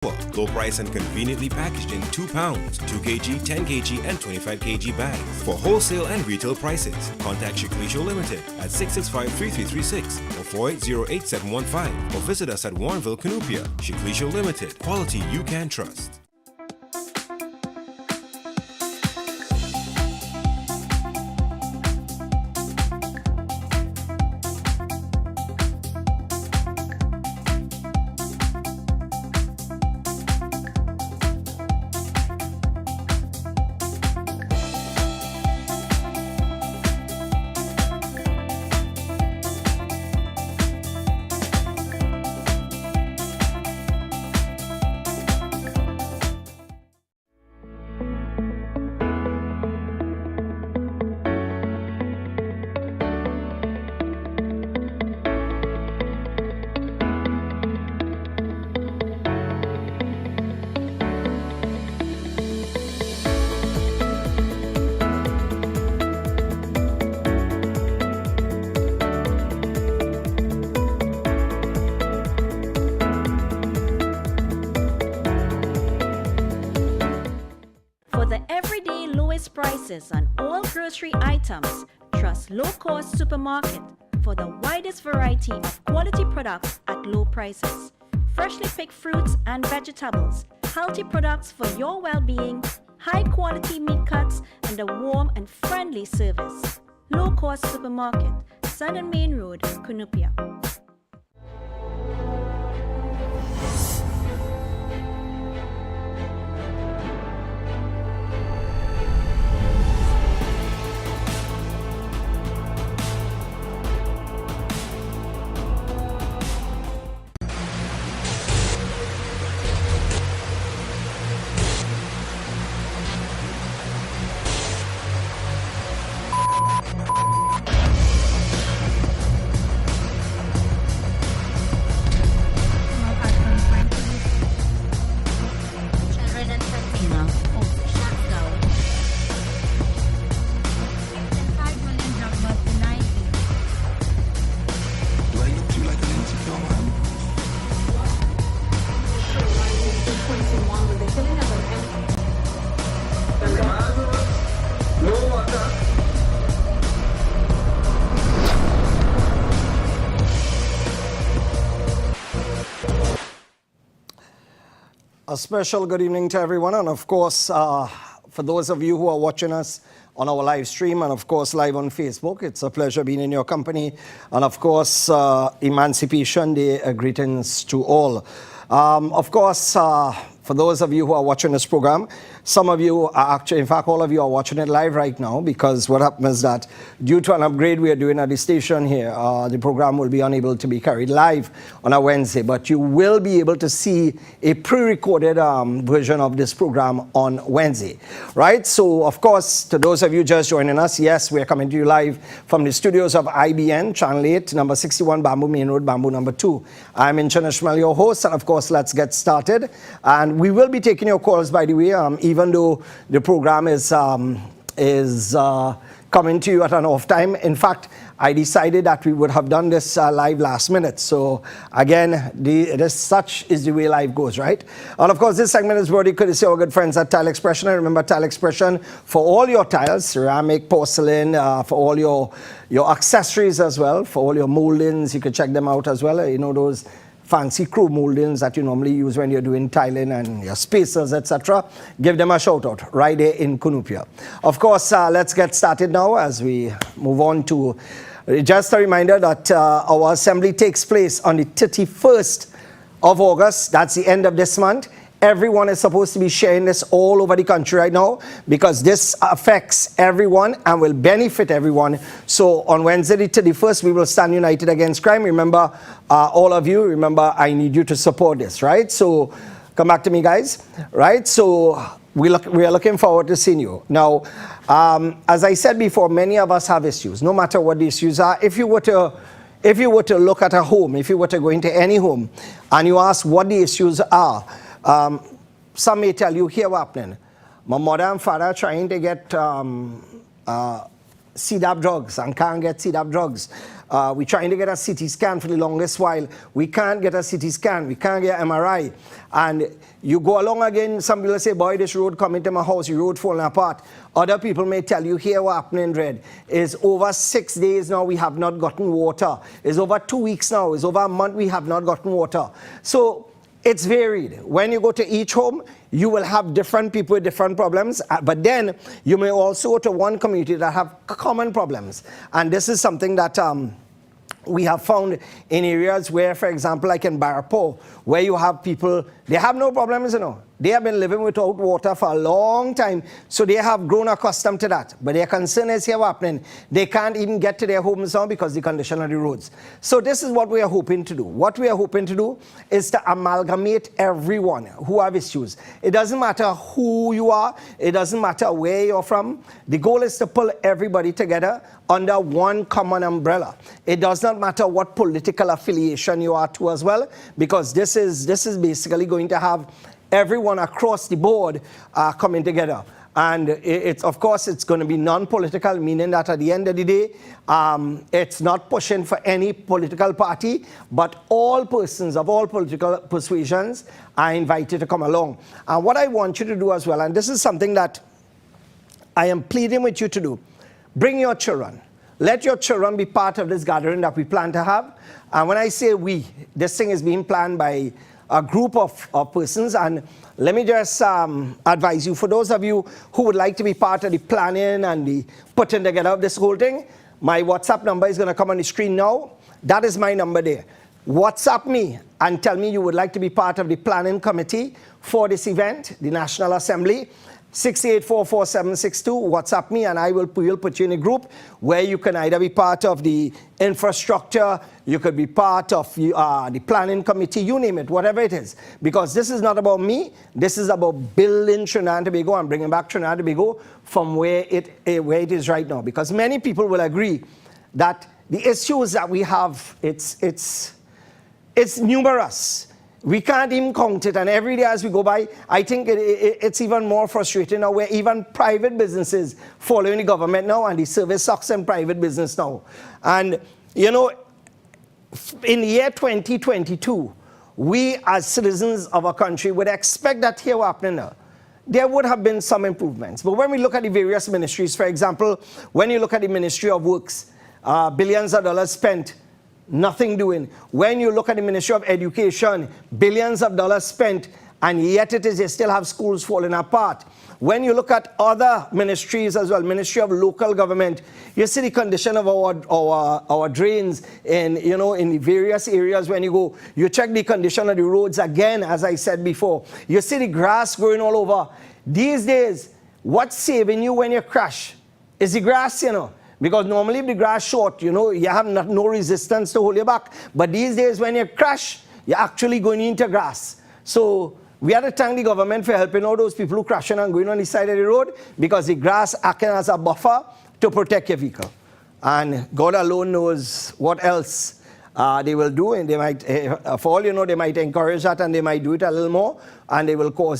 Low price and conveniently packaged in 2 pounds, 2 kg, 10 kg, and 25 kg bags. For wholesale and retail prices, contact Shiklisho Limited at 665-3336 or 480-8715 or visit us at Warrenville, Cunupia. Shiklisho Limited, quality you can trust. Prices on all grocery items. Trust Low Cost Supermarket for the widest variety of quality products at low prices. Freshly picked fruits and vegetables, healthy products for your well-being, high quality meat cuts, and a warm and friendly service. Low Cost Supermarket, Southern Main Road, Cunupia. A special good evening to everyone, and of course, for those of you who are watching us on our live stream and of course live on Facebook, it's a pleasure being in your company. And of course, Emancipation Day, greetings to all. Of course, for those of you who are watching this program, some of you are actually, in fact, all of you are watching it live right now, because what happens is that due to an upgrade we are doing at the station here, the program will be unable to be carried live on a Wednesday, but you will be able to see a pre-recorded version of this program on Wednesday, right? So, of course, to those of you just joining us, yes, we are coming to you live from the studios of IBN, Channel 8, number 61, Bamboo Main Road, Bamboo number 2. I'm Inchan Ishmael, your host, and of course, let's get started. And we will be taking your calls, by the way, even though the program is coming to you at an off time. In fact, I decided that we would have done this live last minute. So again, such is the way life goes, right? And of course, this segment is brought to you courtesy of our good friends at Tile Expression. And remember, Tile Expression for all your tiles, ceramic, porcelain, for all your accessories as well, for all your moldings. You can check them out as well. You know, those fancy crew moldings that you normally use when you're doing tiling and your spacers, etc. Give them a shout out right there in Cunupia. Of course, let's get started now as we move on to just a reminder that our assembly takes place on the 31st of August. That's the end of this month. Everyone is supposed to be sharing this all over the country right now, because this affects everyone and will benefit everyone. So on Wednesday the 31st, we will stand united against crime. Remember, all of you, remember, I need you to support this, right? So come back to me, guys, right? So we are looking forward to seeing you. Now, as I said before, many of us have issues, no matter what the issues are. If you were to look at a home, if you were to go into any home and you ask what the issues are, some may tell you, here what happening. My mother and father are trying to get CDAP drugs and can't get CDAP drugs. We're trying to get a CT scan for the longest while. We can't get a CT scan. We can't get MRI. And you go along again, some people say, boy, this road coming to my house, the road falling apart. Other people may tell you, here what happening, Red, is over 6 days now we have not gotten water. It's over 2 weeks now, it's over a month we have not gotten water. So it's varied. When you go to each home, you will have different people with different problems, but then you may also go to one community that have common problems. And this is something that we have found in areas where, for example, like in Barapo, where you have people, they have no problems, They have been living without water for a long time, so they have grown accustomed to that. But their concern is here happening. They can't even get to their homes now because of the condition of the roads. So this is what we are hoping to do. What we are hoping to do is to amalgamate everyone who have issues. It doesn't matter who you are. It doesn't matter where you're from. The goal is to pull everybody together under one common umbrella. It does not matter what political affiliation you are to as well, because this is basically going to have everyone across the board coming together. And of course, it's going to be non-political, meaning that at the end of the day, it's not pushing for any political party, but all persons of all political persuasions are invited to come along. And what I want you to do as well, and this is something that I am pleading with you to do, bring your children. Let your children be part of this gathering that we plan to have. And when I say we, this thing is being planned by a group of persons. And let me just advise you, for those of you who would like to be part of the planning and the putting together of this whole thing, my WhatsApp number is going to come on the screen now. That is my number there. WhatsApp me and tell me you would like to be part of the planning committee for this event, the National Assembly. 6844762, WhatsApp me, and we'll put you in a group where you can either be part of the infrastructure, you could be part of the planning committee, you name it, whatever it is. Because this is not about me, this is about building Trinidad and Tobago and bringing back Trinidad and Tobago from where it is right now. Because many people will agree that the issues that we have, it's numerous. We can't even count it, and every day as we go by, I think it's even more frustrating now, where even private businesses following the government now, and the service sucks in private business now. And, in the year 2022, we as citizens of our country would expect that here happening now. There would have been some improvements. But when we look at the various ministries, for example, when you look at the Ministry of Works, billions of dollars spent, nothing doing. When you look at the Ministry of Education, billions of dollars spent, and yet they still have schools falling apart. When you look at other ministries as well, Ministry of Local Government, you see the condition of our drains in the various areas. When you go, you check the condition of the roads again, as I said before. You see the grass growing all over. These days, what's saving you when you crash is the grass, Because normally if the grass short, you have no resistance to hold you back. But these days when you crash, you're actually going into grass. So we have to thank the government for helping all those people who crashing and going on the side of the road, because the grass acting as a buffer to protect your vehicle. And God alone knows what else they will do. And they might, for all you know, they might encourage that, and they might do it a little more, and they will call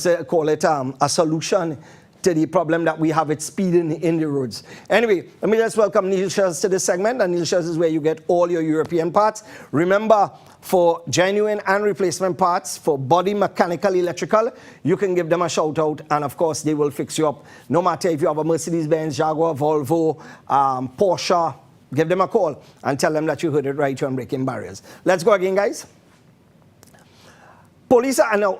it a solution to the problem that we have with speeding in the roads. Anyway, let me just welcome Neil Scherz to this segment, and Neil Scherz is where you get all your European parts. Remember, for genuine and replacement parts, for body, mechanical, electrical, you can give them a shout out, and of course they will fix you up. No matter if you have a Mercedes-Benz, Jaguar, Volvo, Porsche, give them a call and tell them that you heard it right here on Breaking Barriers. Let's go again, guys. Police are, now,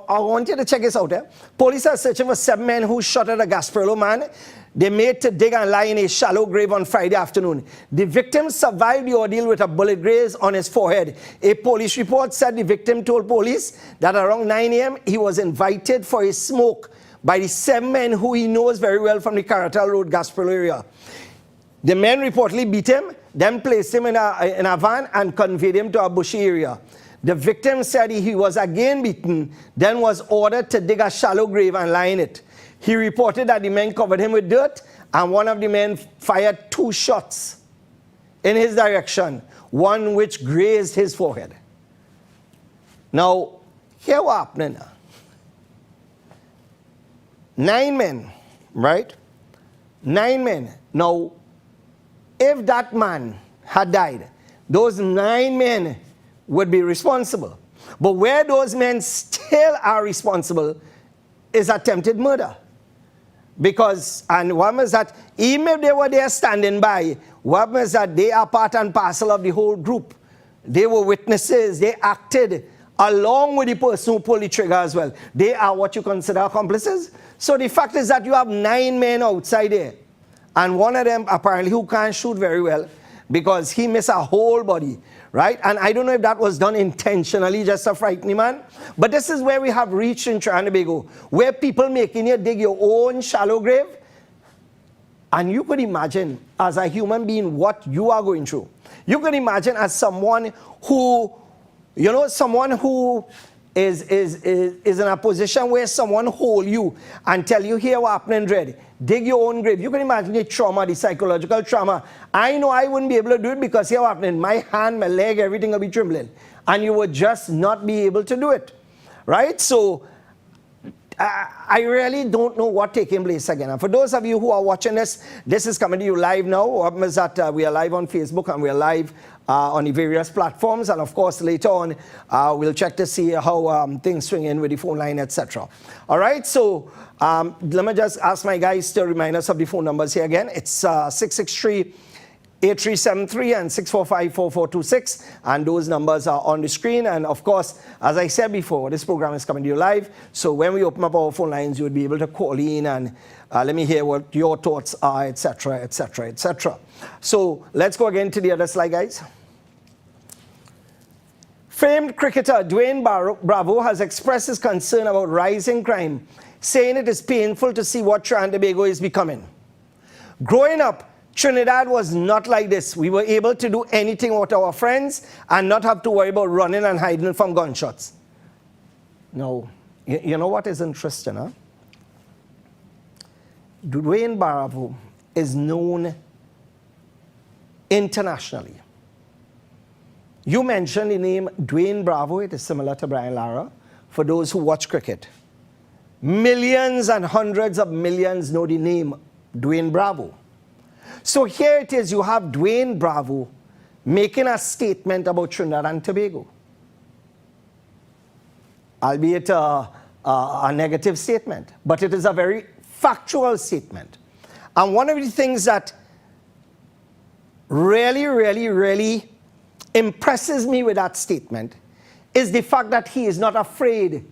I want you to check this out. Police are searching for 7 men who shot at a Gasparilla man. They made to dig and lie in a shallow grave on Friday afternoon. The victim survived the ordeal with a bullet graze on his forehead. A police report said the victim told police that around 9 a.m. he was invited for a smoke by the 7 men who he knows very well from the Caratal Road, Gasparilla area. The men reportedly beat him, then placed him in a van and conveyed him to a bushy area. The victim said he was again beaten, then was ordered to dig a shallow grave and lie in it. He reported that the men covered him with dirt, and one of the men fired 2 shots in his direction, one which grazed his forehead. Now, here what happened. 9 men, right? 9 men. Now, if that man had died, those 9 men would be responsible. But where those men still are responsible is attempted murder. Because, and one is that even if they were there standing by, one is that they are part and parcel of the whole group. They were witnesses, they acted along with the person who pulled the trigger as well. They are what you consider accomplices. So the fact is that you have 9 men outside there, and one of them apparently who can't shoot very well because he missed a whole body, right? And I don't know if that was done intentionally just to frighten the man, but this is where we have reached in Trinidad and Tobago, where people making you dig your own shallow grave. And you could imagine as a human being what you are going through. You could imagine as someone who, you know, someone who is in a position where someone hold you and tell you, here what happened, dread, dig your own grave. You can imagine the trauma, the psychological trauma. I know I wouldn't be able to do it because here what happened, my hand, my leg, everything will be trembling. And you would just not be able to do it, right? So I really don't know what's taking place again. And for those of you who are watching this, this is coming to you live now. What is that we are live on Facebook and we are live on the various platforms. And of course, later on, we'll check to see how things swing in with the phone line, etc. All right, so let me just ask my guys to remind us of the phone numbers here again. It's 663-8373 and 645-4426, and those numbers are on the screen. And of course, as I said before, this program is coming to you live, so when we open up our phone lines, you would be able to call in and let me hear what your thoughts are, etc., etc., etc. So let's go again to the other slide, guys. Famed cricketer Dwayne Bravo has expressed his concern about rising crime, saying it is painful to see what Trinidad and Tobago is becoming. Growing up, Trinidad was not like this. We were able to do anything with our friends and not have to worry about running and hiding from gunshots. Now, you know what is interesting, huh? Dwayne Bravo is known internationally. You mentioned the name Dwayne Bravo. It is similar to Brian Lara. For those who watch cricket, millions and hundreds of millions know the name Dwayne Bravo. So here it is, you have Dwayne Bravo making a statement about Trinidad and Tobago, albeit a negative statement, but it is a very factual statement. And one of the things that really impresses me with that statement is the fact that he is not afraid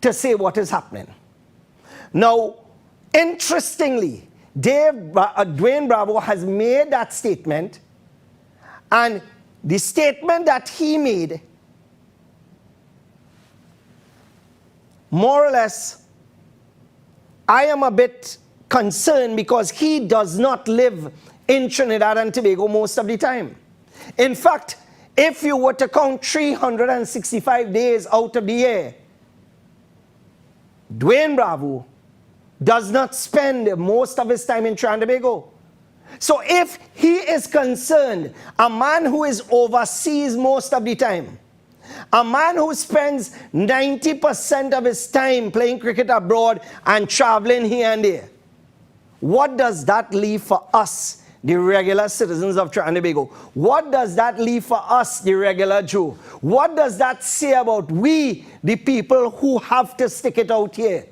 to say what is happening. Now, interestingly, Dwayne Bravo has made that statement, and the statement that he made, more or less, I am a bit concerned because he does not live in Trinidad and Tobago most of the time. In fact, if you were to count 365 days out of the year, Dwayne Bravo does not spend most of his time in Trinidad and Tobago. So if he is concerned, a man who is overseas most of the time, a man who spends 90% of his time playing cricket abroad and traveling here and there, what does that leave for us, the regular citizens of Trinidad and Tobago? What does that leave for us, the regular Joe? What does that say about we, the people who have to stick it out here?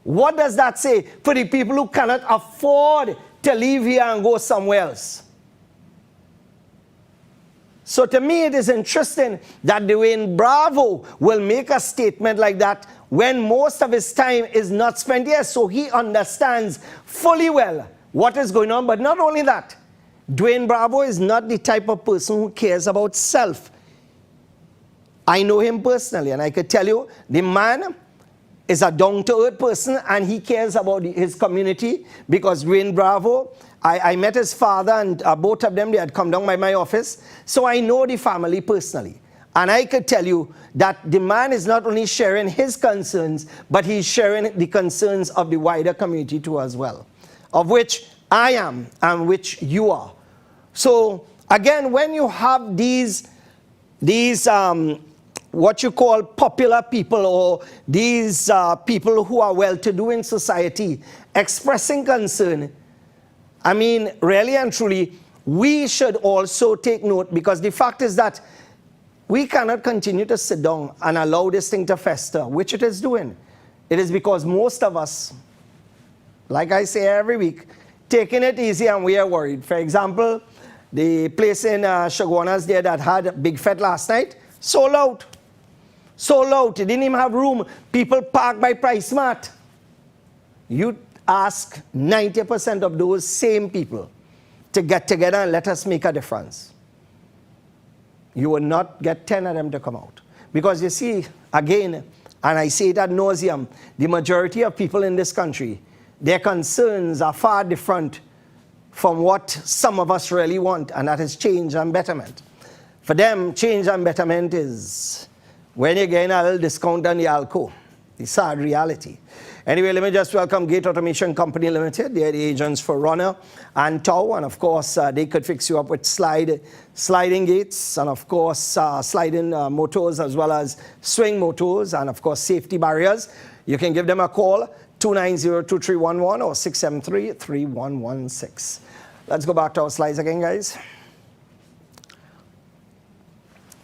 What does that say for the people who cannot afford to leave here and go somewhere else? So to me, it is interesting that Dwayne Bravo will make a statement like that when most of his time is not spent here. So he understands fully well what is going on. But not only that, Dwayne Bravo is not the type of person who cares about self. I know him personally, and I could tell you the man is a down-to-earth person, and he cares about his community, because Dwayne Bravo, I met his father, and both of them, they had come down by my office, so I know the family personally. And I could tell you that the man is not only sharing his concerns, but he's sharing the concerns of the wider community too as well, of which I am and which you are. So again, when you have these what you call popular people, or these people who are well-to-do in society expressing concern, I mean, really and truly, we should also take note, because the fact is that We cannot continue to sit down and allow this thing to fester, which it is doing. It is because most of us, like I say every week, taking it easy and we are worried. For example, the place in Chaguanas there that had a big fete last night, sold out. Sold out. It didn't even have room. People parked by PriceSmart. You ask 90% of those same people to get together and let us make a difference. You will not get 10 of them to come out. Because you see, again, and I say it ad nauseum, the majority of people in this country, their concerns are far different from what some of us really want, and that is change and betterment. For them, change and betterment is when you're getting a little discount on the alcohol. The sad reality. Anyway, let me just welcome Gate Automation Company Limited. They're the agents for Runner and Tow, and of course, they could fix you up with sliding gates, and of course, sliding motors as well as swing motors, and of course, safety barriers. You can give them a call, 290-2311 or 673-3116. Let's go back to our slides again, guys.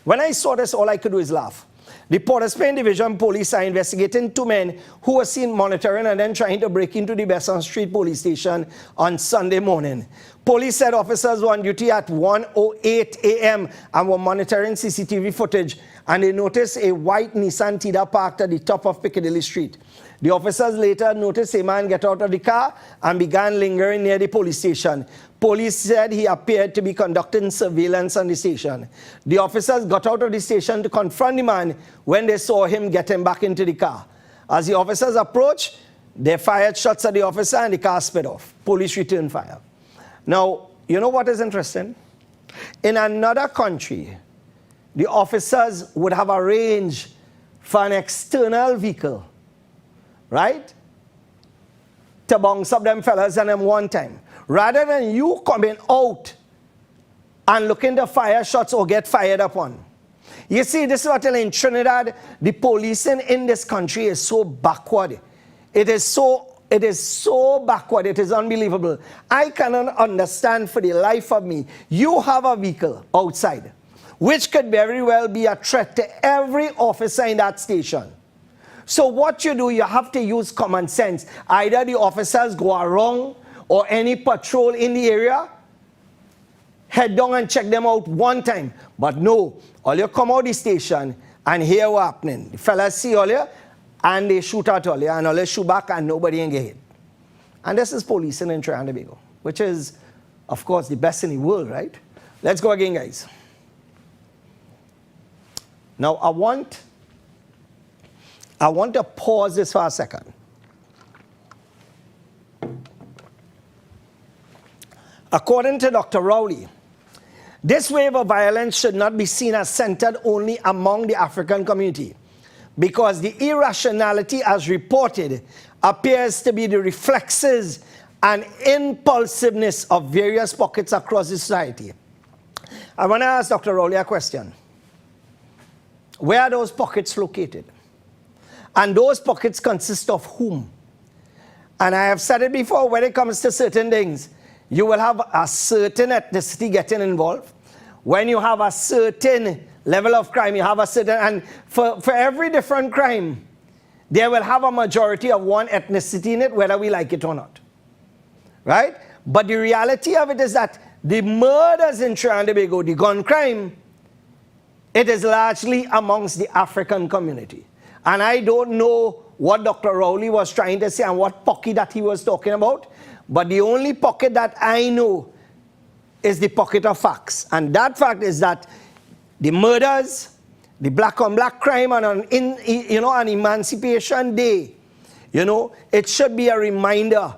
When I saw this, all I could do is laugh. The Port of Spain Division Police are investigating 2 men who were seen monitoring and then trying to break into the Besson Street Police Station on Sunday morning. Police said officers were on duty at 1:08 a.m. and were monitoring CCTV footage, and they noticed a white Nissan Tida parked at the top of Piccadilly Street. The officers later noticed a man get out of the car and began lingering near the police station. Police said he appeared to be conducting surveillance on the station. The officers got out of the station to confront the man when they saw him getting back into the car. As the officers approached, they fired shots at the officer and the car sped off. Police returned fire. Now, you know what is interesting? In another country, the officers would have arranged for an external vehicle, right, to bounce up them fellas and them one time. Rather than you coming out and looking to fire shots or get fired upon. You see, this is what in Trinidad, the policing in this country is so backward. It is so backward, it is unbelievable. I cannot understand for the life of me. You have a vehicle outside, which could very well be a threat to every officer in that station. So what you do, you have to use common sense. Either the officers go around or any patrol in the area, head down and check them out one time. But no, all you come out the station and hear what happening. The fellas see all you and they shoot at all you and all you shoot back and nobody ain't get hit. And this is policing in Trinidad and Tobago, which is, of course, the best in the world, right? Let's go again, guys. Now, I want to pause this for a second. According to Dr. Rowley, this wave of violence should not be seen as centered only among the African community, because the irrationality as reported appears to be the reflexes and impulsiveness of various pockets across the society. I want to ask Dr. Rowley a question. Where are those pockets located? And those pockets consist of whom? And I have said it before, when it comes to certain things, you will have a certain ethnicity getting involved. When you have a certain level of crime, you have a certain, and for every different crime, they will have a majority of one ethnicity in it, whether we like it or not. Right? But the reality of it is that the murders in Trinidad and Tobago, the gun crime, it is largely amongst the African community. And I don't know what Dr. Rowley was trying to say and what pocket that he was talking about, but the only pocket that I know is the pocket of facts. And that fact is that the murders, the black on black crime, and on Emancipation Day, it should be a reminder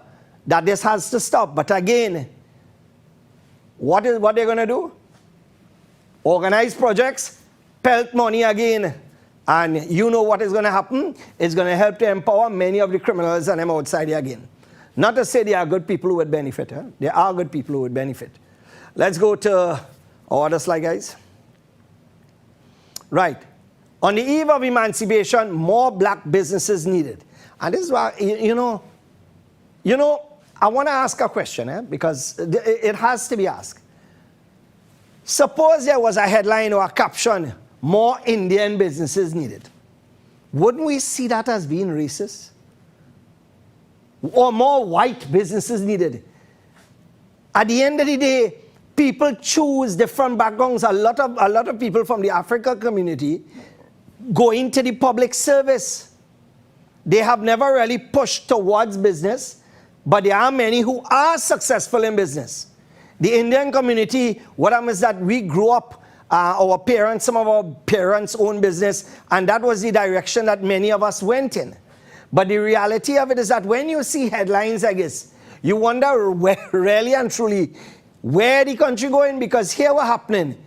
that this has to stop. But again, what they're going to do? Organize projects, pelt money again. And you know what is going to happen? It's going to help to empower many of the criminals and them outside here again. Not to say there are good people who would benefit. Huh? There are good people who would benefit. Let's go to our other slide, guys. Right. On the eve of emancipation, more black businesses needed. And this is why, I want to ask a question, because it has to be asked. Suppose there was a headline or a caption more Indian businesses needed. Wouldn't we see that as being racist? Or more white businesses needed? At the end of the day, people choose different backgrounds. A lot of people from the Africa community go into the public service. They have never really pushed towards business, but there are many who are successful in business. The Indian community, what happens is that we grew up, our parents, some of our parents own business, and that was the direction that many of us went in. But the reality of it is that when you see headlines like this, you wonder where, really and truly, where the country going, because here what happening.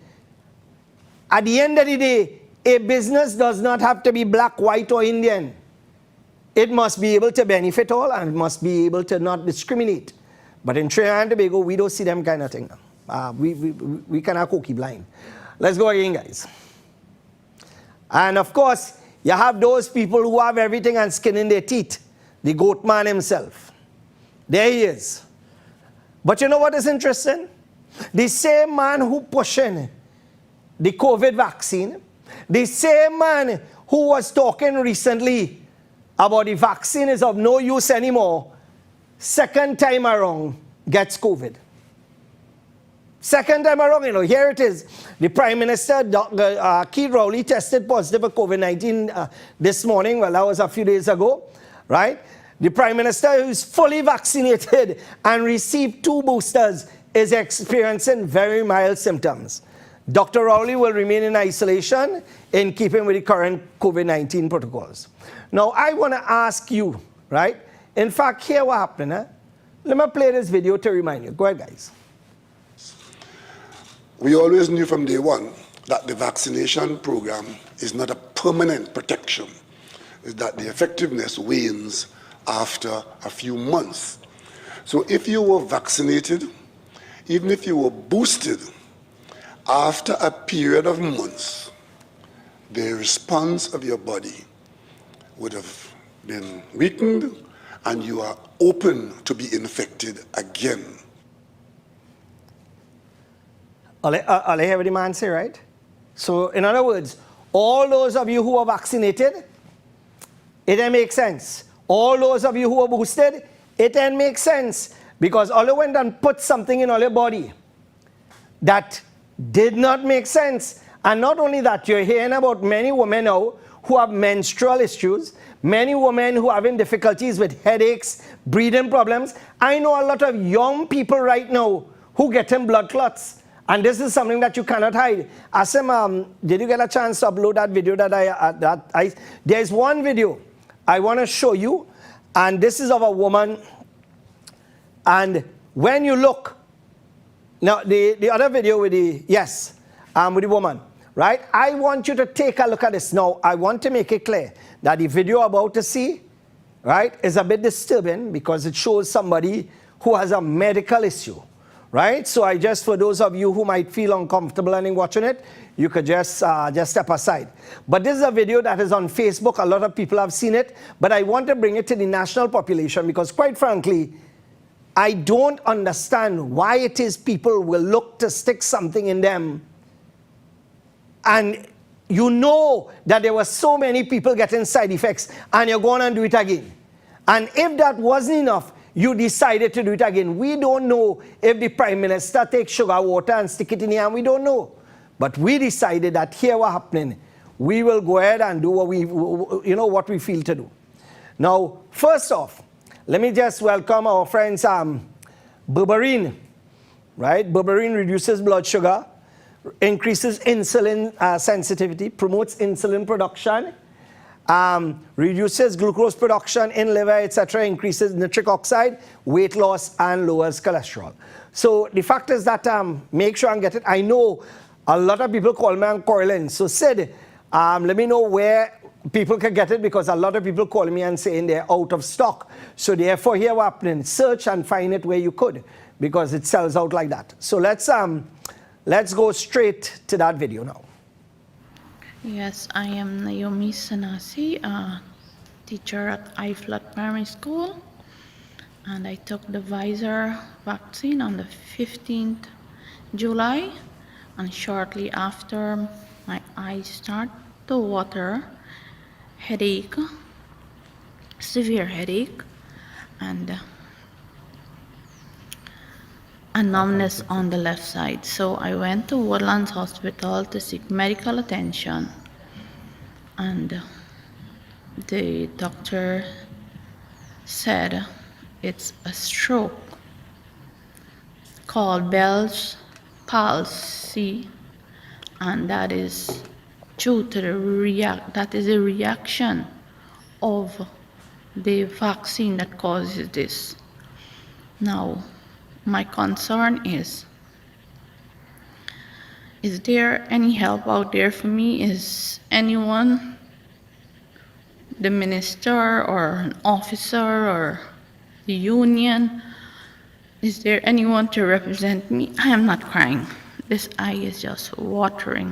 At the end of the day, a business does not have to be black, white, or Indian. It must be able to benefit all, and it must be able to not discriminate. But in Trinidad and Tobago, we don't see them kind of thing. We cannot cookie blind. Let's go again, guys. And of course, you have those people who have everything and skin in their teeth. The goat man himself. There he is. But you know what is interesting? The same man who pushing the COVID vaccine, the same man who was talking recently about the vaccine is of no use anymore, second time around gets COVID. Second time around, here it is. The Prime Minister, Keith Rowley, tested positive for COVID-19 this morning. Well, that was a few days ago, right? The Prime Minister, who is fully vaccinated and received 2 boosters, is experiencing very mild symptoms. Dr. Rowley will remain in isolation in keeping with the current COVID-19 protocols. Now, I want to ask you, right? In fact, here what happened. Let me play this video to remind you. Go ahead, guys. We always knew from day one that the vaccination program is not a permanent protection, is that the effectiveness wanes after a few months. So if you were vaccinated, even if you were boosted, after a period of months, the response of your body would have been weakened and you are open to be infected again. All I hear what the man say, right? So, in other words, all those of you who are vaccinated, it then makes sense. All those of you who are boosted, it then makes sense. Because all you went and put something in all your body that did not make sense. And not only that, you're hearing about many women now who have menstrual issues, many women who are having difficulties with headaches, breathing problems. I know a lot of young people right now who getting blood clots. And this is something that you cannot hide. Asim, did you get a chance to upload that video that there's one video I want to show you, and this is of a woman, and when you look, now the other video with the, yes, with the woman, right? I want you to take a look at this. Now, I want to make it clear that the video you're about to see, right, is a bit disturbing because it shows somebody who has a medical issue. Right? So I just, for those of you who might feel uncomfortable in watching it, you could just step aside. But this is a video that is on Facebook. A lot of people have seen it. But I want to bring it to the national population because, quite frankly, I don't understand why it is people will look to stick something in them. And you know that there were so many people getting side effects and you're going to do it again. And if that wasn't enough, you decided to do it again. We don't know if the Prime Minister takes sugar water and stick it in here, and we don't know. But we decided that here what's happening, we will go ahead and do what we feel to do. Now, first off, let me just welcome our friends, berberine, right? Berberine reduces blood sugar, increases insulin sensitivity, promotes insulin production, reduces glucose production in liver, etc., increases nitric oxide, weight loss, and lowers cholesterol. So the fact is that make sure and get it. I know a lot of people call me and quarreling. So Sid, let me know where people can get it because a lot of people calling me and saying they're out of stock. So therefore, here what's happening, search and find it where you could because it sells out like that. So let's go straight to that video now. Yes, I am Naomi Sanasi, a teacher at iFlood Primary School, and I took the Pfizer vaccine on the 15th July, and shortly after my I start to water, headache, severe headache, and a numbness on the left side. So I went to Woodlands Hospital to seek medical attention, and the doctor said it's a stroke called Bell's palsy, and that is due to a reaction of the vaccine that causes this. Now, my concern is there any help out there for me? Is anyone, the minister or an officer or the union, is there anyone to represent me? I am not crying. This eye is just watering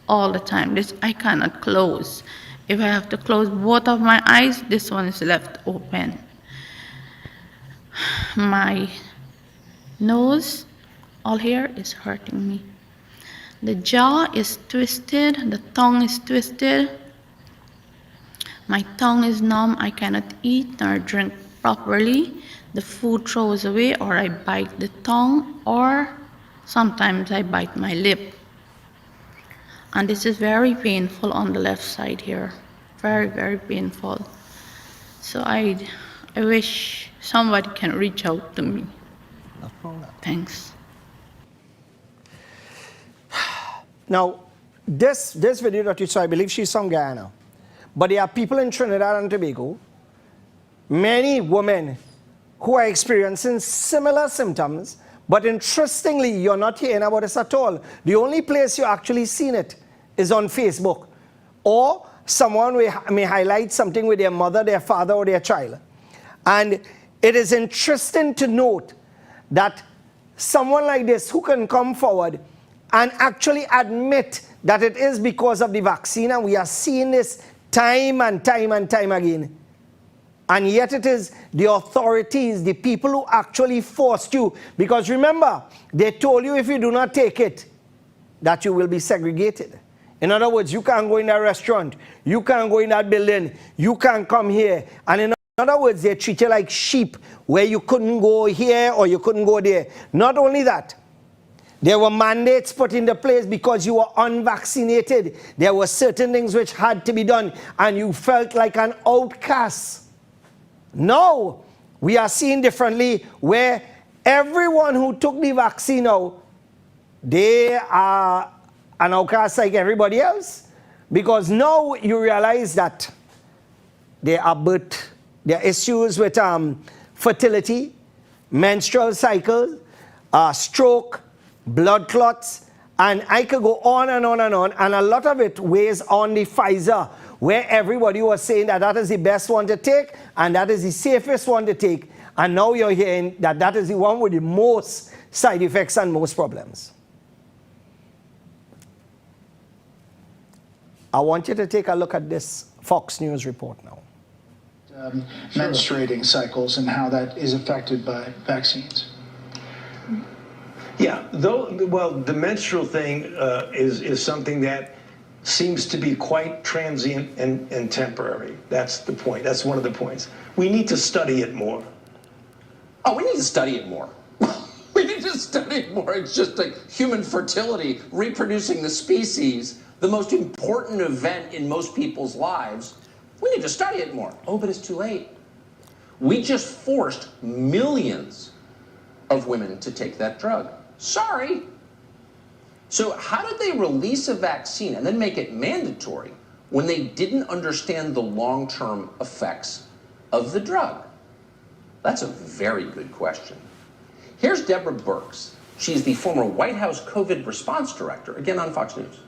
all the time. This eye cannot close. If I have to close both of my eyes, this one is left open. My nose, all here, is hurting me. The jaw is twisted, the tongue is twisted. My tongue is numb, I cannot eat nor drink properly. The food throws away, or I bite the tongue, or sometimes I bite my lip. And this is very painful on the left side here. Very, very painful. So I wish somebody can reach out to me. Thanks. Now, this video that you saw, I believe she's from Guyana. But there are people in Trinidad and Tobago, many women who are experiencing similar symptoms, but interestingly, you're not hearing about this at all. The only place you're actually seeing it is on Facebook. Or someone may highlight something with their mother, their father, or their child. And it is interesting to note that someone like this who can come forward and actually admit that it is because of the vaccine, and we are seeing this time and time and time again. And yet it is the authorities, the people who actually forced you. Because remember, they told you if you do not take it, that you will be segregated. In other words, you can't go in that restaurant, you can't go in that building, you can't come here. And in other words, they treat you like sheep, where you couldn't go here or you couldn't go there. Not only that, there were mandates put into place because you were unvaccinated. There were certain things which had to be done, and you felt like an outcast. Now, we are seeing differently, where everyone who took the vaccine now, they are an outcast like everybody else. Because now you realize that there are issues with fertility, menstrual cycles, stroke, blood clots, and I could go on and on and on, and a lot of it weighs on the Pfizer, where everybody was saying that that is the best one to take, and that is the safest one to take, and now you're hearing that that is the one with the most side effects and most problems. I want you to take a look at this Fox News report now. Menstruating cycles and how that is affected by vaccines. Yeah, well, the menstrual thing is something that seems to be quite transient and temporary. That's the point. That's one of the points. We need to study it more. Oh, we need to study it more. We need to study it more. It's just like human fertility, reproducing the species, the most important event in most people's lives. We need to study it more. Oh, but it's too late. We just forced millions of women to take that drug. Sorry. So how did they release a vaccine and then make it mandatory when they didn't understand the long-term effects of the drug? That's a very good question. Here's Deborah Birx. She's the former White House COVID response director, again on Fox News.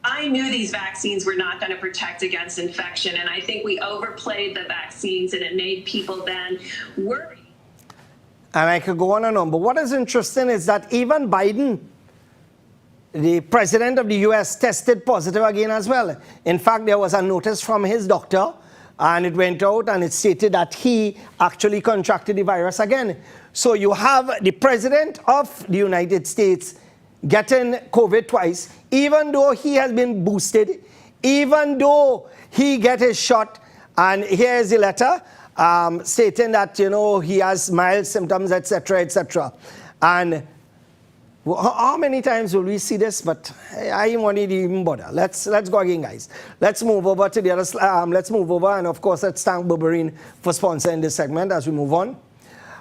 I knew these vaccines were not going to protect against infection, and I think we overplayed the vaccines, and it made people then worry. And I could go on and on. But what is interesting is that even Biden, the president of the US, tested positive again as well. In fact, there was a notice from his doctor, and it went out and it stated that he actually contracted the virus again. So you have the president of the United States getting COVID twice. even though he has been boosted, even though he get his shot, and here is the letter stating that, you know, he has mild symptoms, etc., etc. And how many times will we see this? But I didn't want to even bother. Let's go again, guys. Let's move over to the other. Let's move over, and of course, let's thank Berberine for sponsoring this segment as we move on.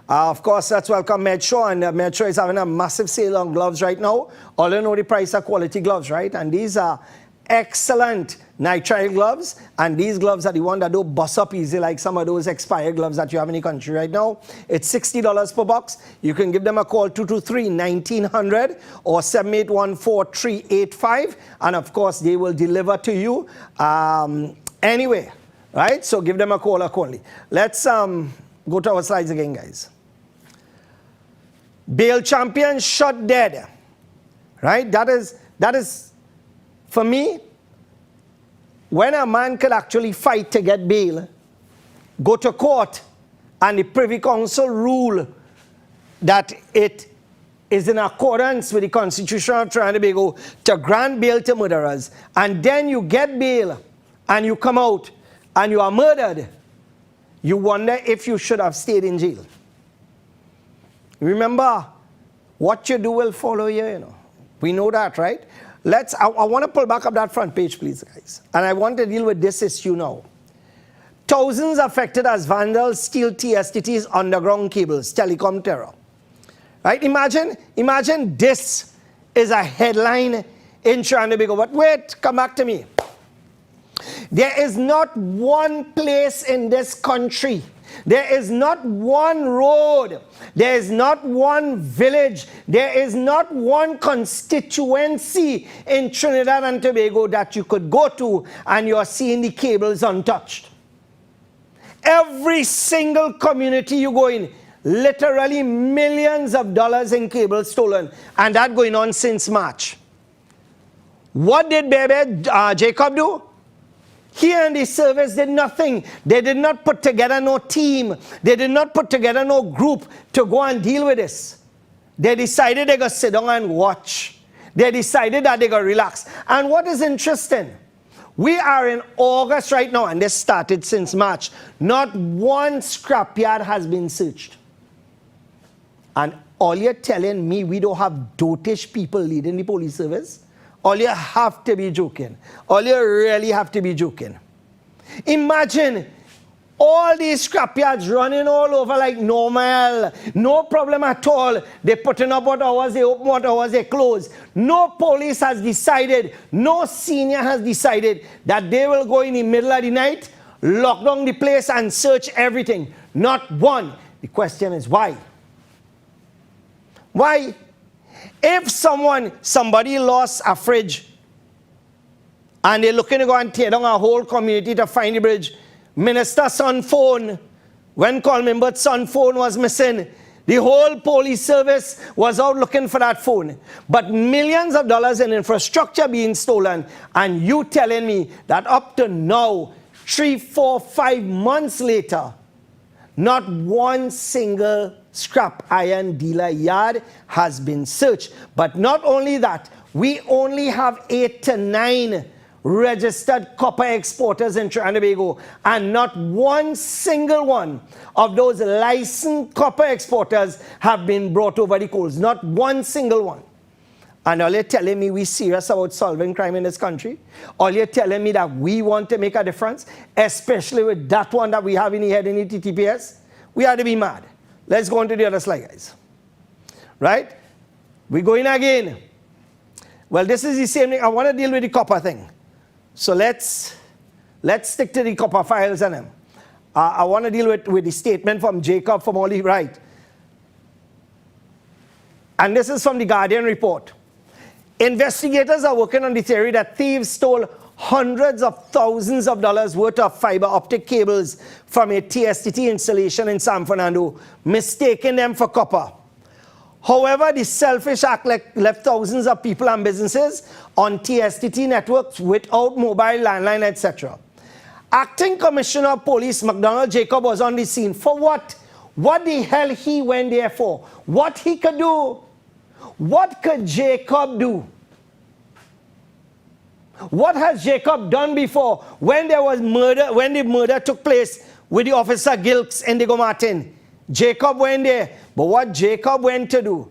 Of course, let's welcome Medshore, and Medshore is having a massive sale on gloves right now. All you know the price are quality gloves, right? And these are excellent nitrile gloves, and these gloves are the one that don't bust up easy like some of those expired gloves that you have in the country right now. It's $60 per box. You can give them a call, 223-1900 or 7814-385, and of course they will deliver to you anyway, right? So give them a call accordingly. Let's go to our slides again, guys. Bail champion shot dead, right? That is for me, when a man could actually fight to get bail, go to court, and the Privy Council rule that it is in accordance with the Constitution of Trinidad and Tobago to grant bail to murderers, and then you get bail and you come out and you are murdered, you wonder if you should have stayed in jail. Remember, what you do will follow you, you know. We know that, right? I want to pull back up that front page, please, guys. And I want to deal with this issue now. Thousands affected as vandals steal TSTT's underground cables, telecom terror. Right? Imagine this is a headline in Trinidad and Tobago. But wait, come back to me. There is not one place in this country, there is not one road, there is not one village, there is not one constituency in Trinidad and Tobago that you could go to and you're seeing the cables untouched. Every single community you go in, literally millions of dollars in cables stolen, and that going on since March. What did Bebe Jacob do? He and his service did nothing. They did not put together no team. They did not put together no group to go and deal with this. They decided they're going to sit down and watch. They decided that they're going to relax. And what is interesting, we are in August right now, and this started since March. Not one scrapyard has been searched. And all you're telling me we don't have dotish people leading the police service? All you have to be joking. All you really have to be joking. Imagine all these scrapyards running all over like normal. No problem at all. They're putting up what hours they open, what hours they close. No police has decided, no senior has decided that they will go in the middle of the night, lock down the place and search everything. Not one. The question is why? Why? If somebody lost a fridge and they're looking to go and tear down a whole community to find the bridge, minister's son phone, when Colin Burt's son phone was missing, the whole police service was out looking for that phone. But millions of dollars in infrastructure being stolen, and you telling me that up to now, 3, 4, 5 months later, not one single scrap iron dealer yard has been searched. But not only that, we only have 8 to 9 registered copper exporters in Trinidad and Tobago, and not one single one of those licensed copper exporters have been brought over the coals. Not one single one. And all you're telling me we're serious about solving crime in this country? All you're telling me that we want to make a difference, especially with that one that we have in the head in the TTPS? We ought to be mad. Let's go on to the other slide, guys. Right? We're going again. Well, this is the same thing. I want to deal with the copper thing. So let's stick to the copper files and them. I want to deal with the statement from Jacob from Oli Wright. And this is from the Guardian report. Investigators are working on the theory that thieves stole hundreds of thousands of dollars worth of fiber optic cables from a TSTT installation in San Fernando, mistaking them for copper. However, the selfish act left thousands of people and businesses on TSTT networks without mobile, landline, etc. Acting Commissioner of Police McDonald Jacob was on the scene. For what? What the hell he went there for? What he could do? What could Jacob do? What has Jacob done before? When there was murder, when the murder took place with the officer Gilks and Diego Martin, Jacob went there. But what Jacob went to do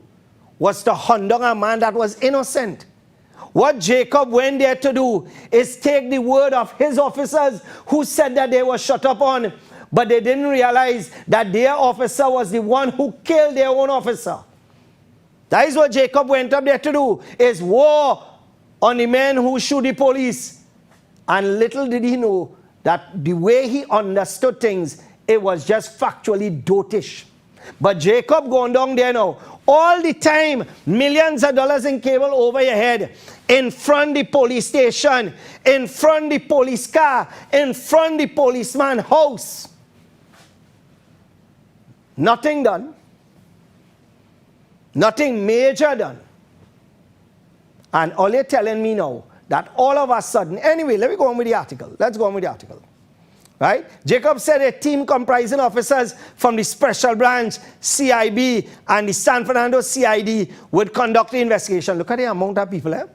was to hunt down a man that was innocent. What Jacob went there to do is take the word of his officers who said that they were shut up on, but they didn't realize that their officer was the one who killed their own officer. That is what Jacob went up there to do, is war on the men who shoot the police. And little did he know that the way he understood things, it was just factually dotish. But Jacob going down there now, all the time, millions of dollars in cable over your head, in front of the police station, in front of the police car, in front of the policeman's house. Nothing done. Nothing major done. And all you're telling me now that all of a sudden, anyway, let me go on with the article. Let's go on with the article. Right? Jacob said a team comprising officers from the Special Branch, CIB, and the San Fernando CID would conduct the investigation. Look at the amount of people there.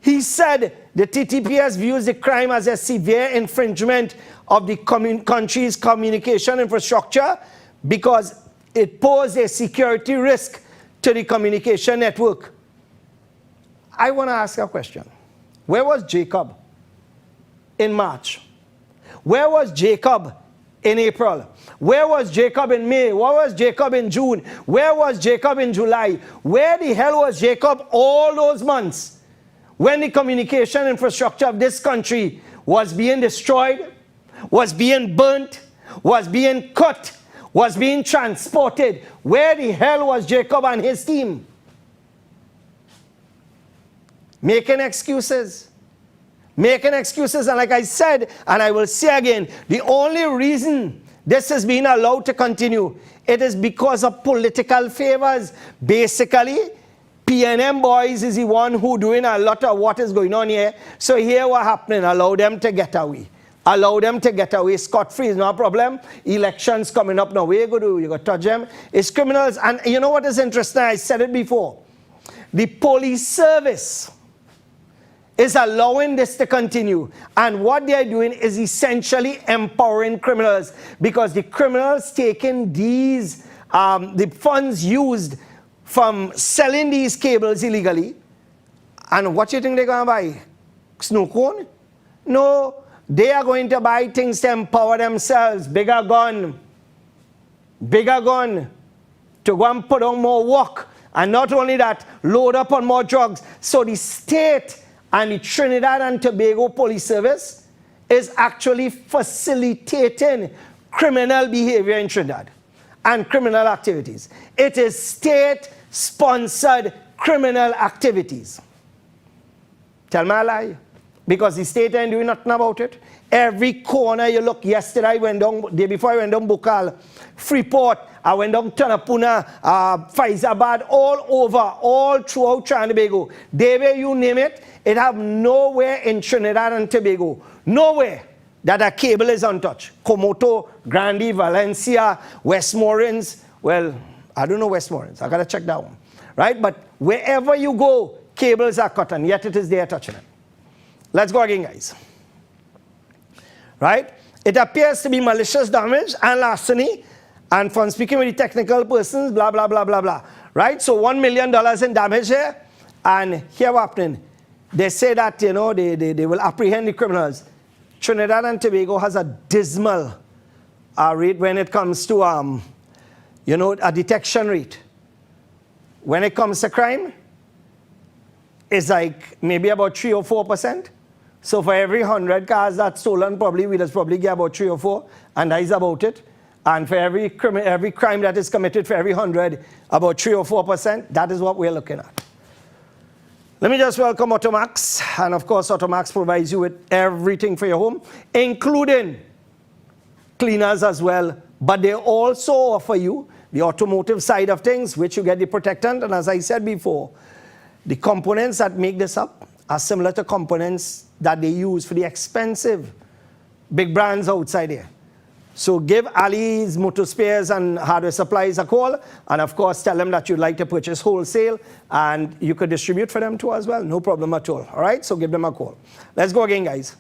He said the TTPS views the crime as a severe infringement of the country's communication infrastructure because it posed a security risk to the communication network. I want to ask a question. Where was Jacob in March? Where was Jacob in April? Where was Jacob in May? Where was Jacob in June? Where was Jacob in July? Where the hell was Jacob all those months when the communication infrastructure of this country was being destroyed, was being burnt, was being cut, was being transported? Where the hell was Jacob and his team? Making excuses. Making excuses, and like I said, and I will say again, the only reason this is being allowed to continue, it is because of political favors. Basically, PNM boys is the one who doing a lot of what is going on here. So here what happening, allow them to get away. Allow them to get away scot-free is no problem. Elections coming up now, where you go to? You go touch them. It's criminals, and you know what is interesting? I said it before. The police service is allowing this to continue. And what they're doing is essentially empowering criminals, because the criminals taking these, the funds used from selling these cables illegally, and what you think they're going to buy? Snow cone? No, they are going to buy things to empower themselves. Bigger gun, to go and put on more work. And not only that, load up on more drugs. So the state and the Trinidad and Tobago Police Service is actually facilitating criminal behavior in Trinidad and criminal activities. It is state-sponsored criminal activities. Tell me a lie. Because the state ain't doing nothing about it. Every corner you look, yesterday I went down, day before I went down Bukal, Freeport, I went down Tanapuna, Faizabad, all over, all throughout Trinidad and Tobago. They where you name it, it have nowhere in Trinidad and Tobago, nowhere that a cable is untouched. Komoto, Grande, Valencia, Westmoreland, well, I don't know Westmoreland, I gotta check that one, right? But wherever you go, cables are cut, and yet it is there touching it. Let's go again, guys. Right? It appears to be malicious damage and larceny, and from speaking with the technical persons, blah, blah, blah, blah, blah. Right? So $1 million in damage here, and here what happening? They say that, you know, they will apprehend the criminals. Trinidad and Tobago has a dismal rate when it comes to, you know, a detection rate. When it comes to crime, it's like maybe about 3 or 4%. So for every 100 cars that's stolen, probably we just probably get about 3 or 4, and that is about it. And for every crime that is committed, for every 100, about 3 or 4%. That is what we're looking at. Let me just welcome Automax, and of course Automax provides you with everything for your home, including cleaners as well. But they also offer you the automotive side of things, which you get the protectant, and as I said before, the components that make this up are similar to components that they use for the expensive big brands outside here. So give Ali's Motor Spares and Hardware Supplies a call, and of course tell them that you'd like to purchase wholesale, and you could distribute for them too as well, no problem at all. All right, so give them a call. Let's go again, guys.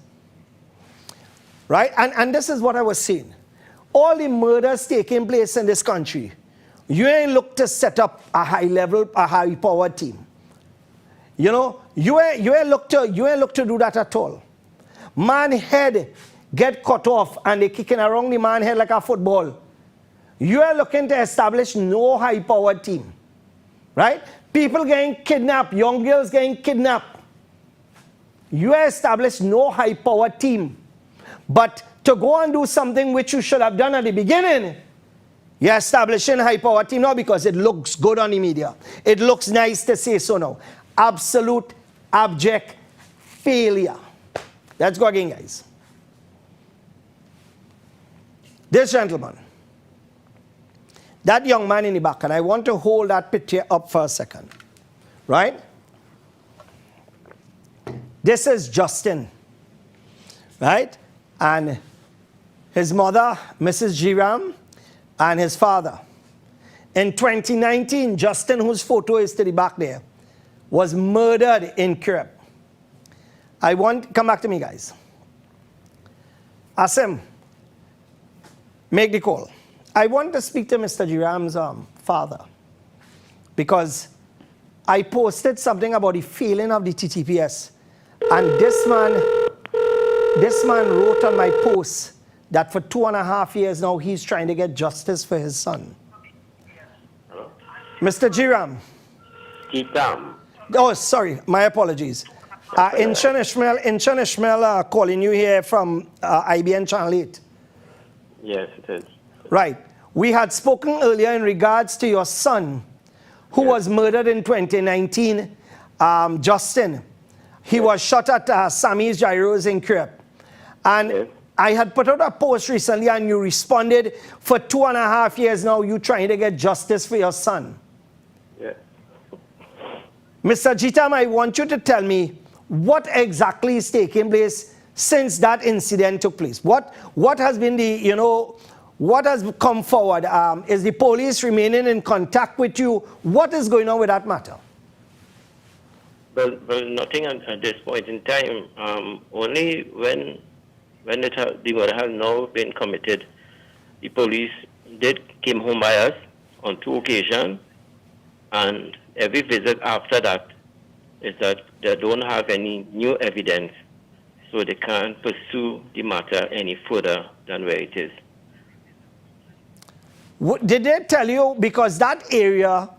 Right, and this is what I was saying. All the murders taking place in this country, you ain't look to set up a high-powered team. You know, you ain't look to do that at all. Man head get cut off and they kicking around the man head like a football. You are looking to establish no high-powered team, right? People getting kidnapped, young girls getting kidnapped. You establish no high-powered team. But to go and do something which you should have done at the beginning, you're establishing a high-powered team now because it looks good on the media. It looks nice to say so now. Absolute, abject failure. Let's go again, guys. This gentleman, that young man in the back, and I want to hold that picture up for a second, right? This is Justin, right? And his mother, Mrs. Jiram, and his father. In 2019, Justin, whose photo is to the back there, was murdered in Kirib. Come back to me, guys. Asim, make the call. I want to speak to Mr. Jiram's father, because I posted something about the failing of the TTPS, and this man wrote on my post that for 2.5 years now he's trying to get justice for his son. Hello? Mr. Jiram. Kitam. Oh, sorry, my apologies. Inchan Ishmael calling you here from IBN Channel 8. Yes, it is. Right. We had spoken earlier in regards to your son, who was murdered in 2019, Justin. He was shot at Sammy's Gyros in Kirib. And I had put out a post recently and you responded, for 2.5 years now, you trying to get justice for your son. Yes. Mr. Jitam, I want you to tell me what exactly is taking place since that incident took place. What has been the, what has come forward? Is the police remaining in contact with you? What is going on with that matter? Well, nothing at this point in time. Only when the murder has now been committed, the police came home by us on 2 occasions, and every visit after that is that they don't have any new evidence, so they can't pursue the matter any further than where it is. Did they tell you, because that area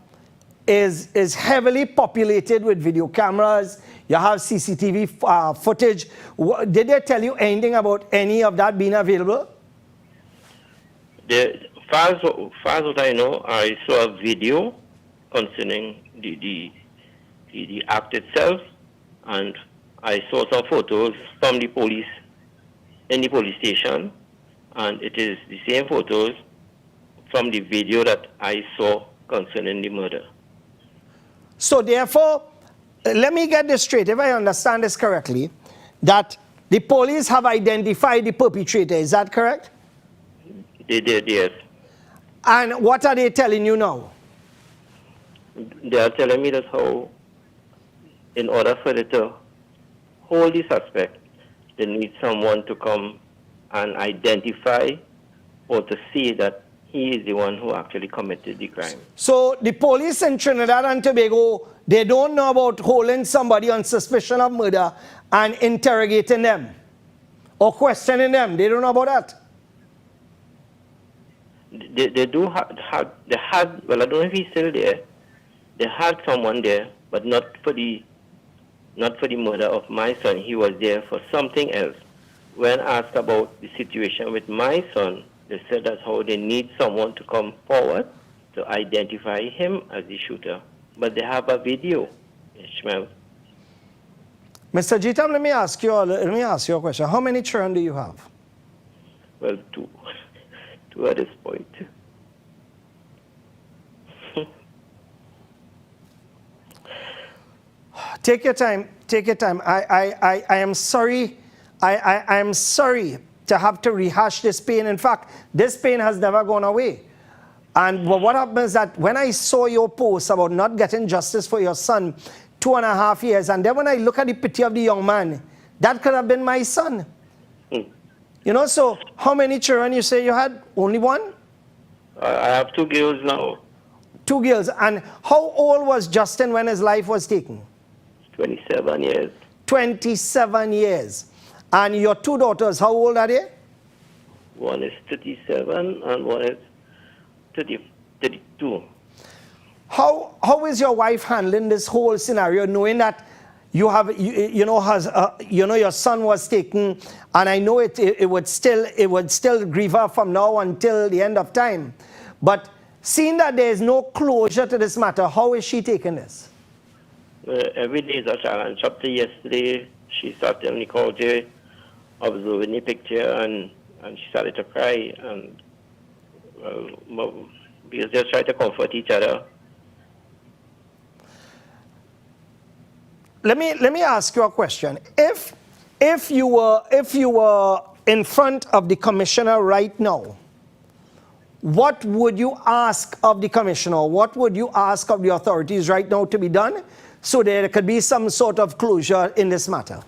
is heavily populated with video cameras, you have CCTV footage, did they tell you anything about any of that being available? Far as what I know, I saw a video concerning the act itself, and I saw some photos from the police in the police station, and it is the same photos from the video that I saw concerning the murder. So therefore, let me get this straight, if I understand this correctly, that the police have identified the perpetrator, is that correct? They did, yes. And what are they telling you now? They are telling me that how, in order for them to hold the suspect, they need someone to come and identify or to see that he is the one who actually committed the crime. So the police in Trinidad and Tobago, they don't know about holding somebody on suspicion of murder and interrogating them or questioning them. They don't know about that. They do have, they had, well, I don't know if he's still there. They had someone there, but not for the murder of my son. He was there for something else. When asked about the situation with my son, they said that's how they need someone to come forward to identify him as the shooter. But they have a video, Ishmael. Mr. Jitam, let me ask you a question. How many children do you have? Well, two at this point. Take your time. I am sorry. I am sorry to have to rehash this pain. In fact, this pain has never gone away. And what happens is that when I saw your post about not getting justice for your son 2.5 years, and then when I look at the picture of the young man, that could have been my son. You know, so how many children you say you had? Only one? I have 2 girls now. 2 girls. And how old was Justin when his life was taken? 27 years. 27 years. And your 2 daughters, how old are they? One is 37 and one is 32. How is your wife handling this whole scenario, knowing that you have, your son was taken, and I know it would still grieve her from now until the end of time, but seeing that there is no closure to this matter, how is she taking this? Every day is a challenge. Up to yesterday, she sat on the couch here, observing the picture, and she started to cry, and we just try to comfort each other. Let me ask you a question. If you were in front of the commissioner right now, what would you ask of the commissioner? What would you ask of the authorities right now to be done so there could be some sort of closure in this matter?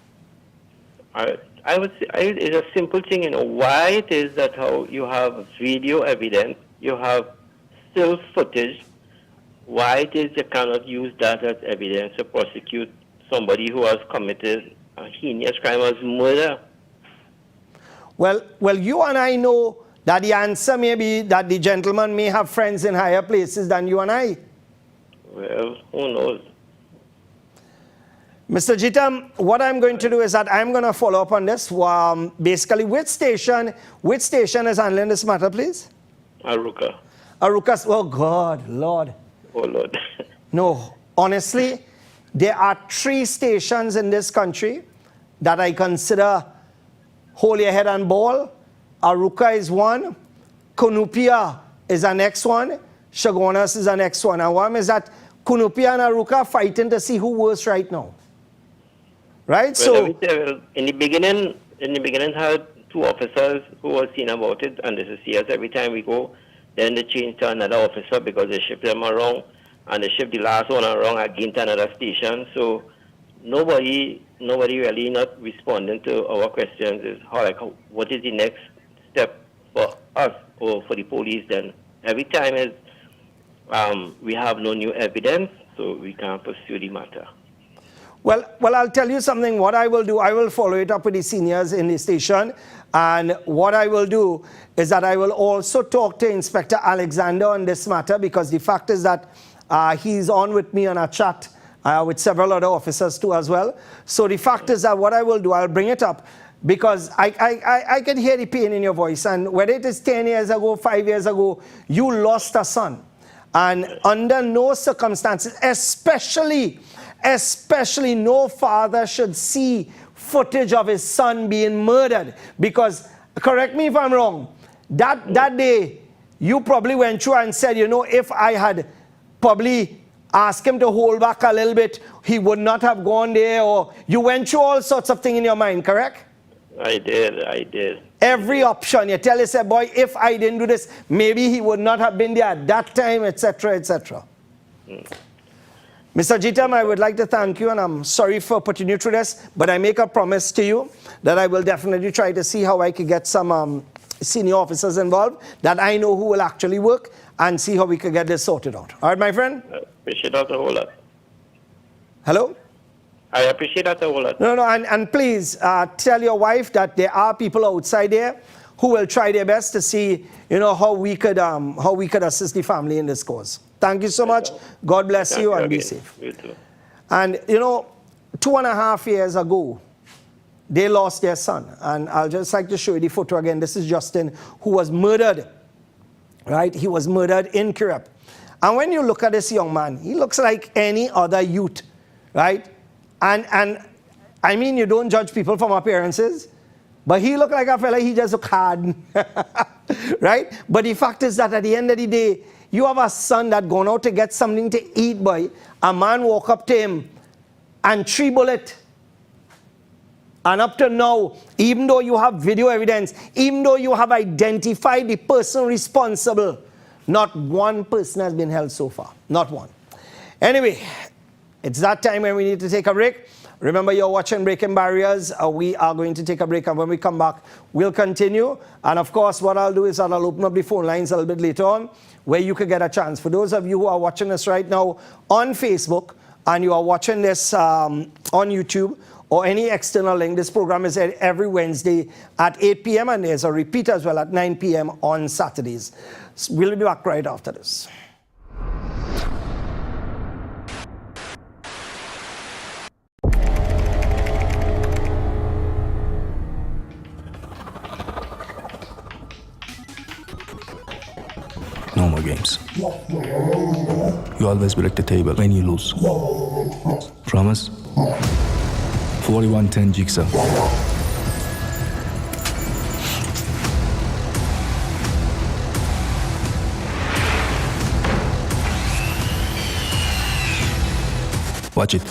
I would say it's a simple thing, why it is that how you have video evidence, you have still footage, why it is you cannot use that as evidence to prosecute somebody who has committed a heinous crime as murder. Well, you and I know that the answer may be that the gentleman may have friends in higher places than you and I. Well, who knows? Mr. Jitam, what I'm going to do is that I'm going to follow up on this. Basically, which station is handling this matter, please? Aruka. Aruka, oh God, Lord. Oh Lord. No, honestly, there are 3 stations in this country that I consider hold your head and ball. Aruka is one, Cunupia is the next one, Chaguanas is the next one. And one is that Cunupia and Aruka fighting to see who worse right now. Right? Well, so in the beginning had 2 officers who were seen about it, and this is CS every time we go. Then they changed to another officer because they shipped them around, and they shipped the last one around again to another station. So nobody really not responding to our questions is what is the next step for us or for the police then. Every time is we have no new evidence, so we can't pursue the matter. Well, I'll tell you something. What I will do, I will follow it up with the seniors in the station. And what I will do is that I will also talk to Inspector Alexander on this matter, because the fact is that he's on with me on a chat with several other officers too as well. So the fact is that what I will do, I'll bring it up, because I can hear the pain in your voice. And whether it is 10 years ago, 5 years ago, you lost a son. And under no circumstances, especially no father should see footage of his son being murdered. Because, correct me if I'm wrong, that day you probably went through and said, if I had probably asked him to hold back a little bit, he would not have gone there, or you went through all sorts of things in your mind, correct? I did. Every option. You tell yourself, boy, if I didn't do this, maybe he would not have been there at that time, etc., etc. Mr. Jitam, I would like to thank you, and I'm sorry for putting you through this, but I make a promise to you that I will definitely try to see how I can get some senior officers involved that I know who will actually work, and see how we can get this sorted out. All right, my friend? I appreciate that a whole lot. Hello? I appreciate that a whole lot. No, and please tell your wife that there are people outside there who will try their best to see, how we could assist the family in this cause. Thank you so much. God bless you, and be safe. You too. And 2.5 years ago, they lost their son. And I'll just like to show you the photo again. This is Justin, who was murdered, right? He was murdered in Kirep. And when you look at this young man, he looks like any other youth, right? And I mean, you don't judge people from appearances, but he looked like a fella, he just looked hard, right? But the fact is that at the end of the day, you have a son that gone out to get something to eat, boy. A man walk up to him and 3 bullets. And up to now, even though you have video evidence, even though you have identified the person responsible, not one person has been held so far. Not one. Anyway, it's that time when we need to take a break. Remember, you're watching Breaking Barriers. We are going to take a break, and when we come back, we'll continue. And of course, what I'll do is I'll open up the phone lines a little bit later on, where you could get a chance. For those of you who are watching us right now on Facebook, and you are watching this on YouTube, or any external link, this program is aired every Wednesday at 8 p.m. and there's a repeat as well at 9 p.m. on Saturdays. So we'll be back right after this. No more games. You always break the table when you lose. Promise? 4110 Jigsaw. Watch it.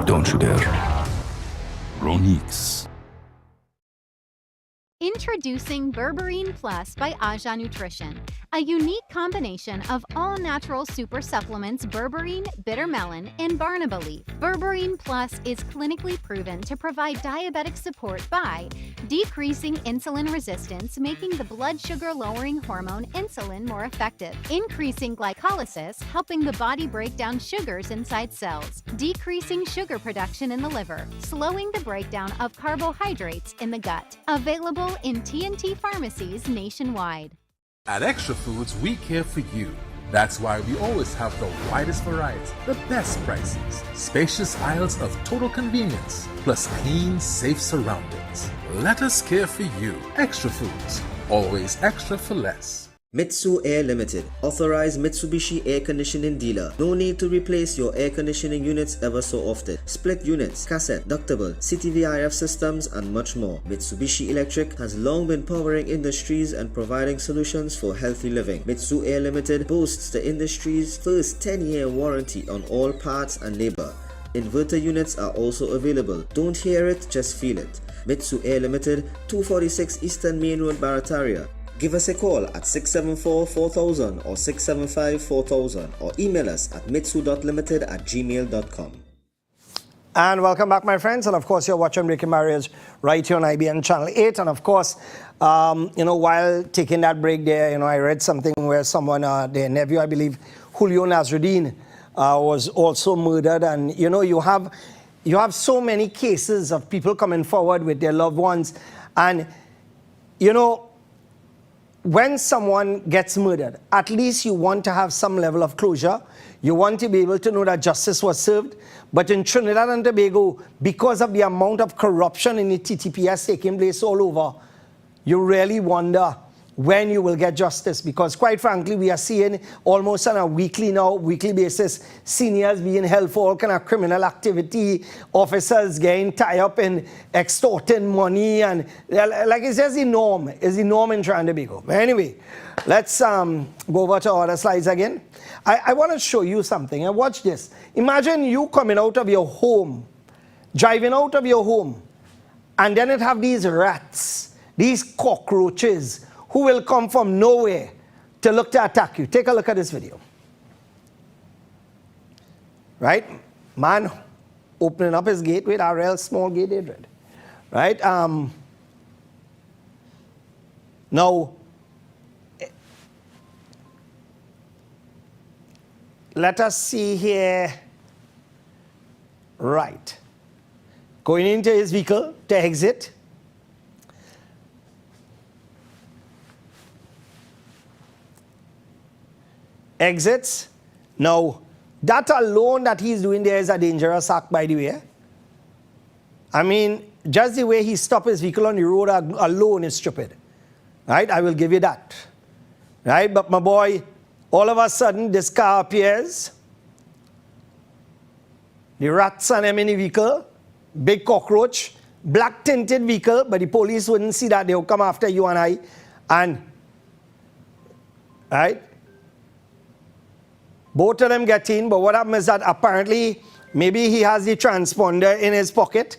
Don't you dare. Ronix. Introducing Berberine Plus by Aja Nutrition, a unique combination of all-natural super supplements berberine, bitter melon, and barnaba leaf. Berberine Plus is clinically proven to provide diabetic support by decreasing insulin resistance, making the blood sugar-lowering hormone insulin more effective, increasing glycolysis, helping the body break down sugars inside cells, decreasing sugar production in the liver, slowing the breakdown of carbohydrates in the gut. Available in TNT pharmacies nationwide. At Extra Foods, we care for you. That's why we always have the widest variety, the best prices, spacious aisles of total convenience, plus clean, safe surroundings. Let us care for you. Extra Foods, always extra for less. Mitsu Air Limited, authorized Mitsubishi air conditioning dealer. No need to replace your air conditioning units ever so often. Split units, cassette, ductable, CTVRF systems, and much more. Mitsubishi Electric has long been powering industries and providing solutions for healthy living. Mitsu Air Limited boasts the industry's first 10-year warranty on all parts and labor. Inverter units are also available. Don't hear it, just feel it. Mitsu Air Limited, 246 Eastern Main Road, Barataria. Give us a call at 674-4000 or 675-4000 or email us at mitsu.limited@gmail.com. And welcome back, my friends. And of course, you're watching Breaking Barriers right here on IBN Channel 8. And of course, while taking that break there, I read something where someone, their nephew, I believe, Julio Nasruddin, was also murdered. And, you have so many cases of people coming forward with their loved ones. And, when someone gets murdered, at least you want to have some level of closure. You want to be able to know that justice was served. But in Trinidad and Tobago, because of the amount of corruption in the TTPS taking place all over, you really wonder when you will get justice. Because quite frankly, we are seeing almost on a weekly basis, seniors being held for all kind of criminal activity, officers getting tied up in extorting money, and like it's just the norm. It's the norm in Trinidad and Tobago. But anyway, let's go over to other slides again. I want to show you something. And watch this. Imagine you coming out of your home, driving out of your home, and then it have these rats, these cockroaches, who will come from nowhere to look to attack you. Take a look at this video. Right? Man opening up his gate with a real small gate, Adrian. Right? Now, let us see here. Right. Going into his vehicle to exit. Exits. Now, that alone that he's doing there is a dangerous act, by the way. I mean, just the way he stopped his vehicle on the road alone is stupid. Right? I will give you that. Right? But my boy, all of a sudden, this car appears. The rats and them in the vehicle. Big cockroach. black tinted vehicle, but the police wouldn't see that. They would come after you and I, and right, both of them get in. But what happens is that apparently maybe he has the transponder in his pocket.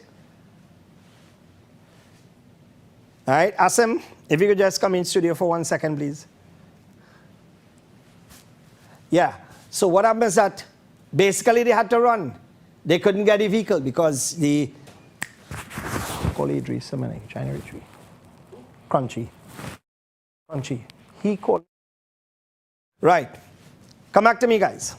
All right, Asim, if you could just come in studio for 1 second, please. Yeah, so what happens is that basically they had to run. They couldn't get the vehicle because the call Idris a minute, January 3. Crunchy. He called. Right. Come back to me, guys.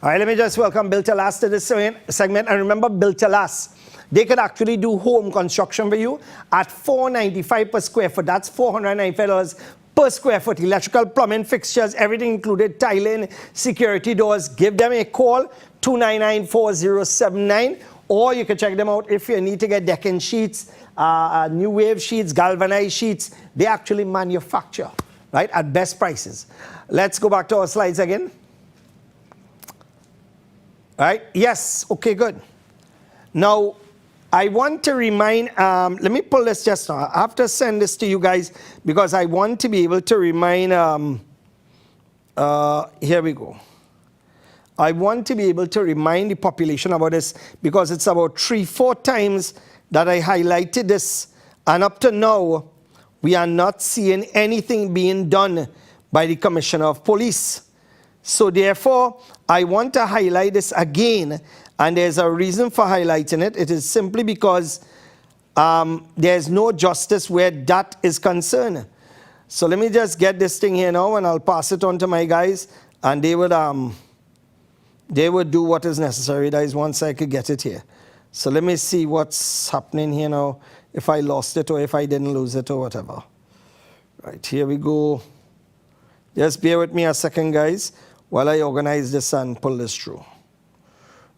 All right, let me just welcome Built-A-Last to this segment. And remember, Built-A-Last, they could actually do home construction for you at $495 per square foot. That's $495 per square foot. Electrical, plumbing, fixtures, everything included, tiling, security doors. Give them a call, 299-4079. Or you can check them out if you need to get decking sheets, new wave sheets, galvanized sheets. They actually manufacture, right, at best prices. Let's go back to our slides again. All right, yes, okay, good. Now, I want to remind, let me pull this just now. I have to send this to you guys because I want to be able to remind, here we go. I want to be able to remind the population about this because it's about 3-4 times that I highlighted this, and up to now, we are not seeing anything being done by the Commissioner of Police. So therefore, I want to highlight this again, and there's a reason for highlighting it. It is simply because there's no justice where that is concerned. So let me just get this thing here now, and I'll pass it on to my guys, and they would do what is necessary. That is once I could get it here. So let me see what's happening here now, if I lost it or if I didn't lose it or whatever. Right, here we go. Just bear with me a second, guys, while I organize this and pull this through.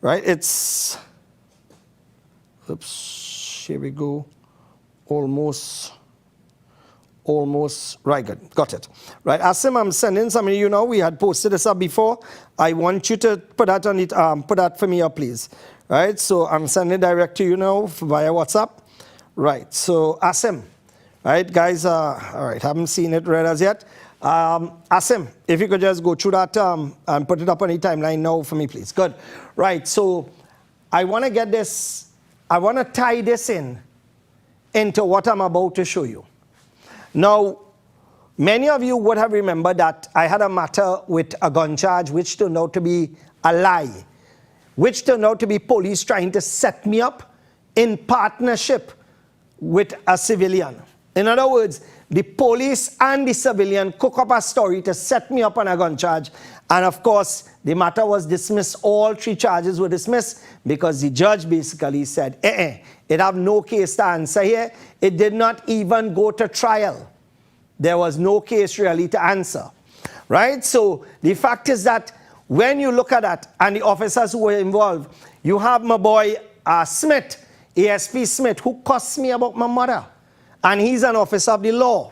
Right, it's, oops, here we go. Almost, right, good, got it. Right, Asim, I'm sending some of you now. We had posted this up before. I want you to put that on it, put that for me up, please. Right, so I'm sending direct to you now via WhatsApp. Right, so Asim, right, guys, all right, haven't seen it read as yet. Asim, if you could just go through that and put it up on the timeline now for me, please. Good. Right, so I want to get this, I want to tie this into what I'm about to show you. Now, many of you would have remembered that I had a matter with a gun charge which turned out to be a lie, which turned out to be police trying to set me up in partnership with a civilian. In other words, the police and the civilian cook up a story to set me up on a gun charge. And of course, the matter was dismissed. All 3 charges were dismissed because the judge basically said, it have no case to answer here. It did not even go to trial. There was no case really to answer, right? So the fact is that when you look at that and the officers who were involved, you have my boy Smith, ASP Smith, who cussed me about my mother. And he's an officer of the law.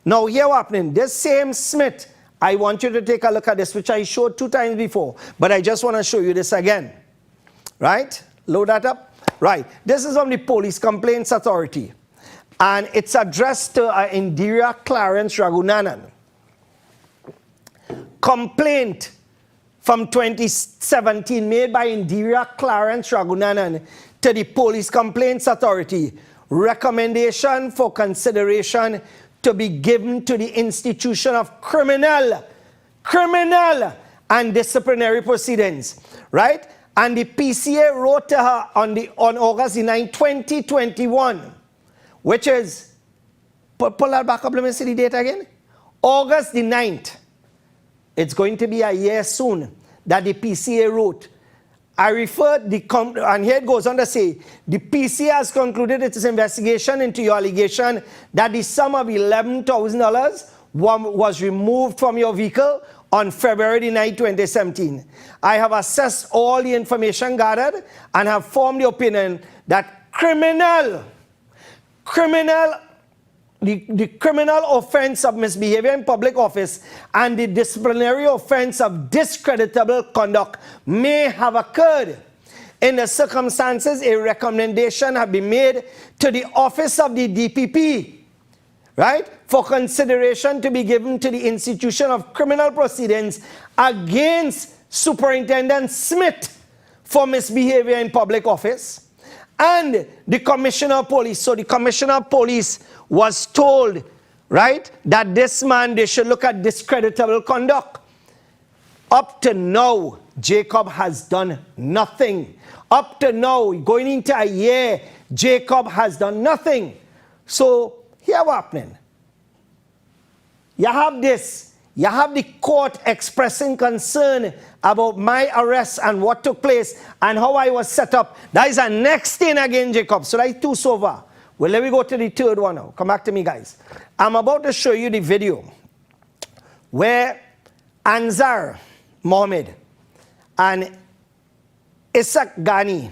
Now, here what's happening, this same Smith, I want you to take a look at this, which I showed 2 times before, but I just want to show you this again. Right? Load that up. Right. This is from the Police Complaints Authority. And it's addressed to Indira Clarence Raghunanan. Complaint from 2017 made by Indira Clarence Raghunanan to the Police Complaints Authority. Recommendation for consideration to be given to the institution of criminal and disciplinary proceedings, right? And the PCA wrote to her on August 9, 2021, which is, pull that back up, let me see the date again. August the 9th. It's going to be a year soon that the PCA wrote. I referred and here it goes on to say, the PCA has concluded its investigation into your allegation that the sum of $11,000 was removed from your vehicle on February 9, 2017. I have assessed all the information gathered and have formed the opinion that the criminal offense of misbehavior in public office and the disciplinary offense of discreditable conduct may have occurred. in the circumstances, a recommendation have been made to the office of the DPP, right, for consideration to be given to the institution of criminal proceedings against Superintendent Smith for misbehavior in public office, and the Commissioner of Police. So the Commissioner of Police was told, right, that this man, they should look at discreditable conduct. Up to now, Jacob has done nothing. Up to now, going into a year, Jacob has done nothing. So here what's happening. You have this. You have the court expressing concern about my arrest and what took place and how I was set up. That is the next thing again, Jacob. So that's two so far. Well, let me go to the third one now. Come back to me, guys. I'm about to show you the video where Ansar Mohammed and Isaac Ghani,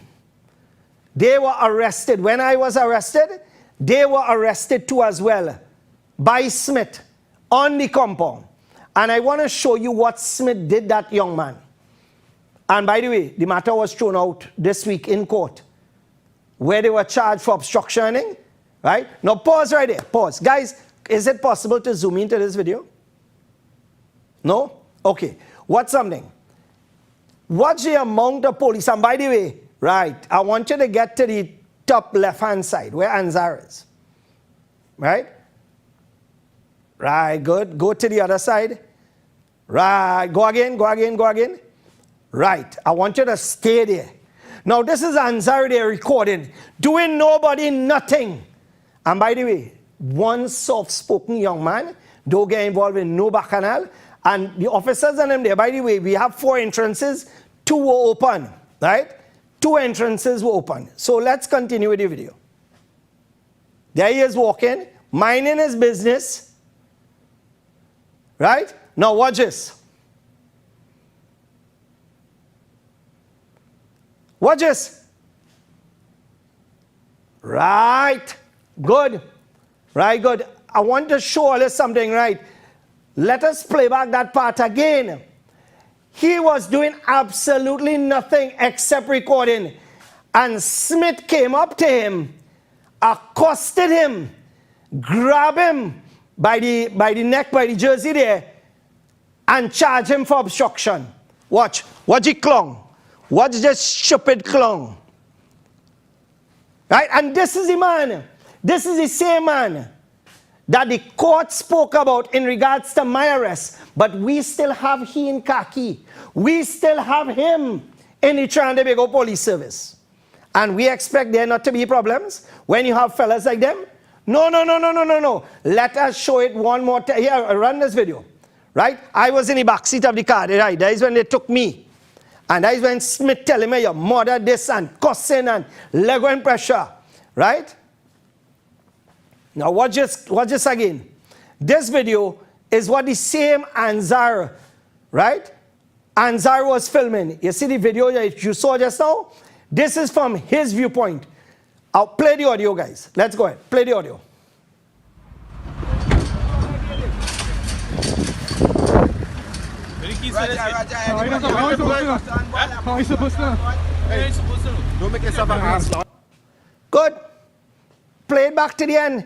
they were arrested. When I was arrested, they were arrested too as well by Smith on the compound. And I want to show you what Smith did that young man. And by the way, the matter was thrown out this week in court, where they were charged for obstructioning, right? Now pause right there, pause. Guys, is it possible to zoom into this video? No? Okay. Watch something. Watch the amount of police. And by the way, right, I want you to get to the top left-hand side where Ansar is. Right? Right, good. Go to the other side. Right, go again, go again, go again. Right, I want you to stay there. Now this is Ansar there recording, doing nobody nothing. And by the way, one soft-spoken young man, don't get involved in no bacchanal. And the officers and them there, by the way, we have 4 entrances, 2 were open, right? 2 entrances were open. So let's continue with the video. There he is walking, minding his business, right? Now watch this. Watch this. Right. Good. Right, good. I want to show you something, right? Let us play back that part again. He was doing absolutely nothing except recording. And Smith came up to him, accosted him, grabbed him by the neck, by the jersey there, and charged him for obstruction. Watch. Watch the clown. Watch this stupid clown. Right? And this is the man. This is the same man that the court spoke about in regards to my arrest. But we still have he in khaki. We still have him in the Trinidad and Tobago Police Service. And we expect there not to be problems when you have fellas like them? No, no, no, no, no, no, no. Let us show it one more time. Here, run this video. Right? I was in the back seat of the car. Right? That is when they took me. And that is when Smith telling me your mother this and cussing and leg and pressure. Right? Now watch this again. This video is what the same Ansar, right? Ansar was filming. You see the video that you saw just now? This is from his viewpoint. I'll play the audio, guys. Let's go ahead. Play the audio. Good. Play it back to the end.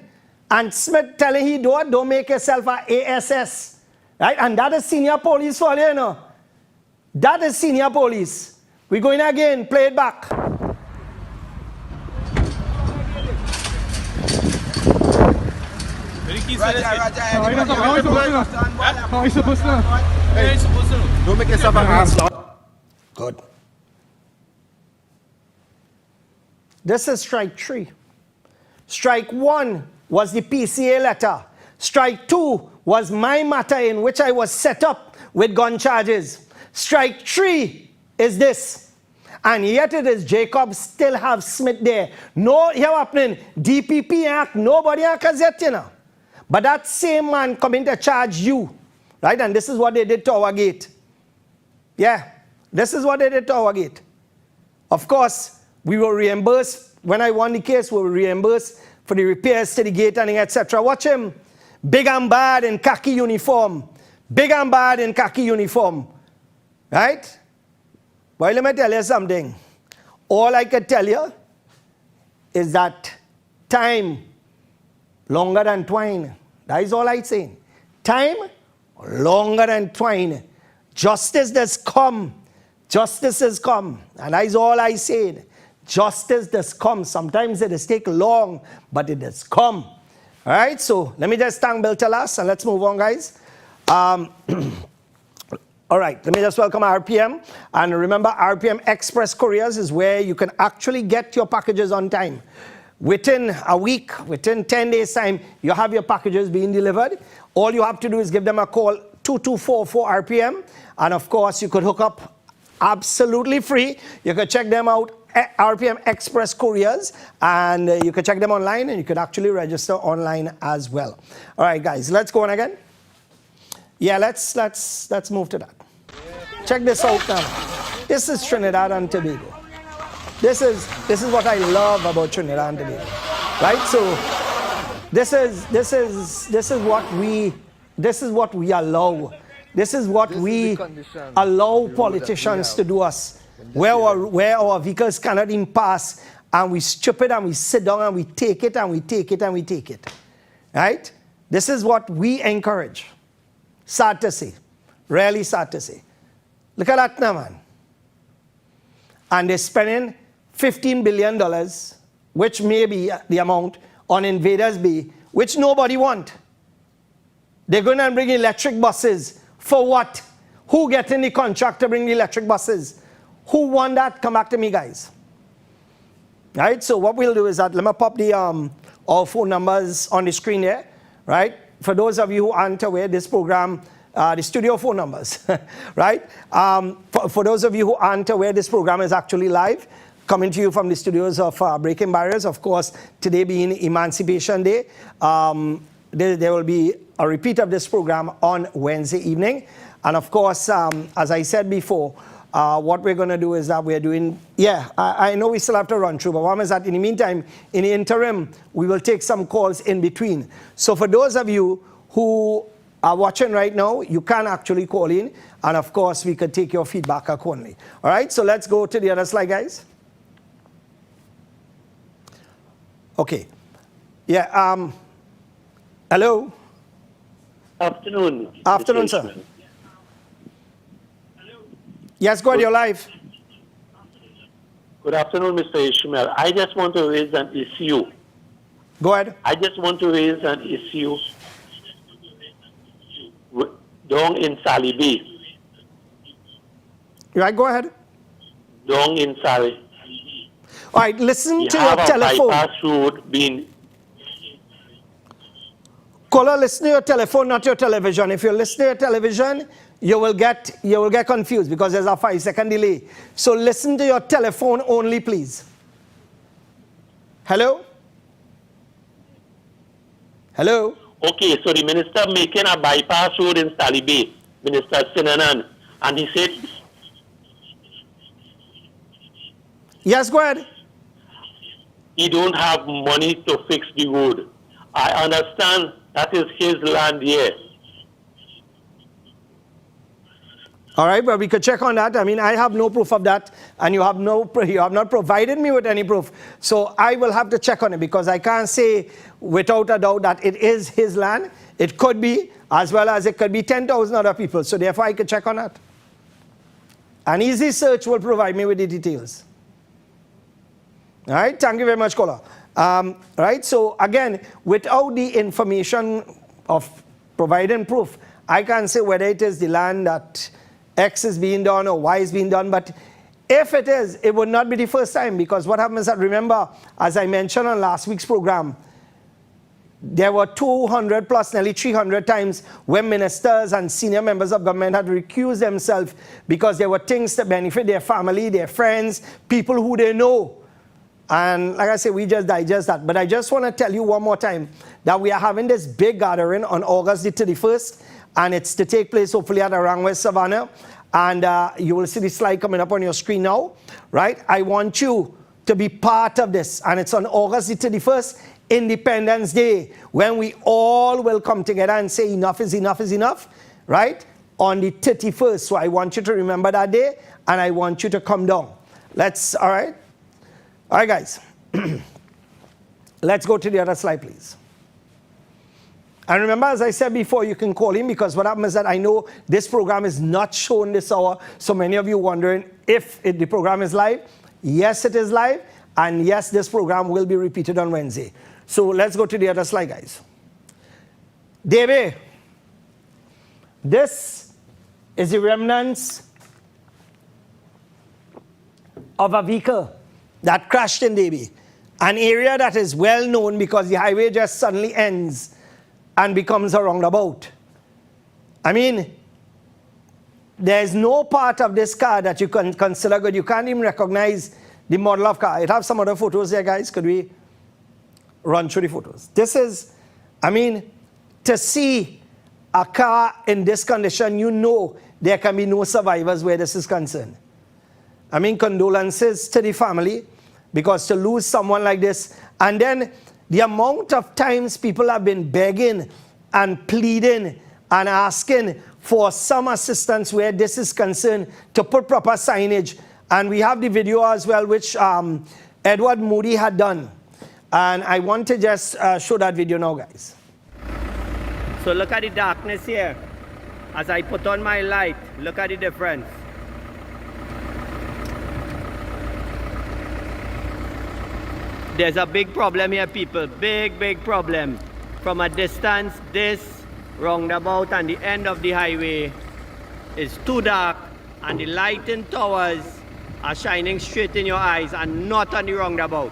And Smith telling he don't make yourself an ASS. Right? And that is senior police for you, know. That is senior police. We're going again. Play it back. Don't make yourself an ass. Good. This is strike 3. Strike 1 was the PCA letter. Strike 2 was my matter in which I was set up with gun charges. Strike 3 is this. And yet it is Jacob still have Smith there. No, here happening. DPP Act, nobody has yet, you know. But that same man coming to charge you. Right? And this is what they did to our gate. Yeah. This is what they did to our gate. Of course, we were reimbursed. When I won the case, we were reimbursed for the repairs to the gate and etc. Watch him. Big and bad in khaki uniform. Big and bad in khaki uniform. Right? But let me tell you something. all I can tell you is that time longer than twine. That is all I'm saying. Time longer than twine. Justice does come. Justice has come. And that is all I said. Justice does come. Sometimes it does take long, but it does come. All right, so let me just thank Bill Tellas and let's move on, guys. All right, let me just welcome RPM. And remember, RPM Express Couriers is where you can actually get your packages on time. Within a week, within 10 days' time, you have your packages being delivered. All you have to do is give them a call, 2244 RPM. And of course, you could hook up absolutely free. You could check them out, RPM Express Couriers, and you could check them online, and you could actually register online as well. All right, guys, let's go on again. Yeah, let's move to that. Check this out now. This is Trinidad and Tobago. This is what I love about Trinidad and Tobago, right? So this is what we allow. This is what we allow politicians to do us, where our vehicles cannot even pass, and we strip it and we sit down and we take it and we take it and we take it, right? This is what we encourage. Sad to say, really sad to say. Look at that now, man. And they're spending $15 billion, which may be the amount, on Invaders Bay, which nobody want. They're going to bring electric buses. For what? Who getting the contract to bring the electric buses? Who won that? Come back to me, guys. Right? So what we'll do is that let me pop the our phone numbers on the screen there. Right? For those of you who aren't aware, this program, the studio phone numbers, right? For those of you who aren't aware, this program is actually live, coming to you from the studios of Breaking Barriers. Of course, today being Emancipation Day, there will be a repeat of this program on Wednesday evening. And of course, as I said before, what we're going to do is that we're doing, I know we still have to run through, but one is that in the meantime, in the interim, we will take some calls in between. So for those of you who are watching right now, you can actually call in, and of course, we could take your feedback accordingly. All right, so let's go to the other slide, guys. Okay. Yeah, hello? Afternoon. Afternoon, sir. Yes, go ahead, you're live. Good afternoon, Mr. Ishmael. I just want to raise an issue. Go ahead. I just want to raise an issue down in Sally Bay. Right, go ahead. Down in Sally. All right, listen to your telephone. Bypass road being... Caller, listen to your telephone, not your television. If you listen to your television, you will get confused because there's a 5-second delay. So listen to your telephone only, please. Hello? Hello? Okay, so the minister making a bypass road in Sally Bay, Minister Sinanan, and he said... Yes, go ahead. He don't have money to fix the road. I understand that is his land here. All right, but we could check on that. I mean, I have no proof of that, and you have not provided me with any proof. So I will have to check on it because I can't say without a doubt that it is his land. It could be, as well as it could be 10,000 other people. So therefore, I could check on that. An easy search will provide me with the details. All right, thank you very much, caller. Right, so again, without the information of providing proof, I can't say whether it is the land that X is being done or Y is being done, but if it is, it would not be the first time, because what happens is that, remember, as I mentioned on last week's program, there were 200 plus, nearly 300 times when ministers and senior members of government had recused themselves because there were things to benefit their family, their friends, people who they know. And like I say, we just digest that. But I just want to tell you one more time that we are having this big gathering on August the 31st, and it's to take place hopefully at Arangwest Savannah. And you will see the slide coming up on your screen now, right? I want you to be part of this. And it's on August the 31st, Independence Day, when we all will come together and say enough is enough, right? On the 31st. So I want you to remember that day, and I want you to come down. All right? All right, guys. Let's go to the other slide, please. And remember, as I said before, you can call in, because what happens is that I know this program is not shown this hour. So many of you wondering if the program is live. Yes, it is live. And yes, this program will be repeated on Wednesday. So let's go to the other slide, guys. David, this is the remnants of a vehicle that crashed in Davie, an area that is well known because the highway just suddenly ends and becomes a roundabout. I mean, there's no part of this car that you can consider good. You can't even recognize the model of car. It has some other photos there, guys. Could we run through the photos? This is, I mean, to see a car in this condition, you know there can be no survivors where this is concerned. I mean, condolences to the family, because to lose someone like this, and then the amount of times people have been begging and pleading and asking for some assistance where this is concerned, to put proper signage. And we have the video as well, which Edward Moody had done. And I want to just show that video now, guys. So look at the darkness here. As I put on my light, look at the difference. There's a big problem here, people. Big problem. From a distance, this roundabout and the end of the highway is too dark, and the lighting towers are shining straight in your eyes and not on the roundabout.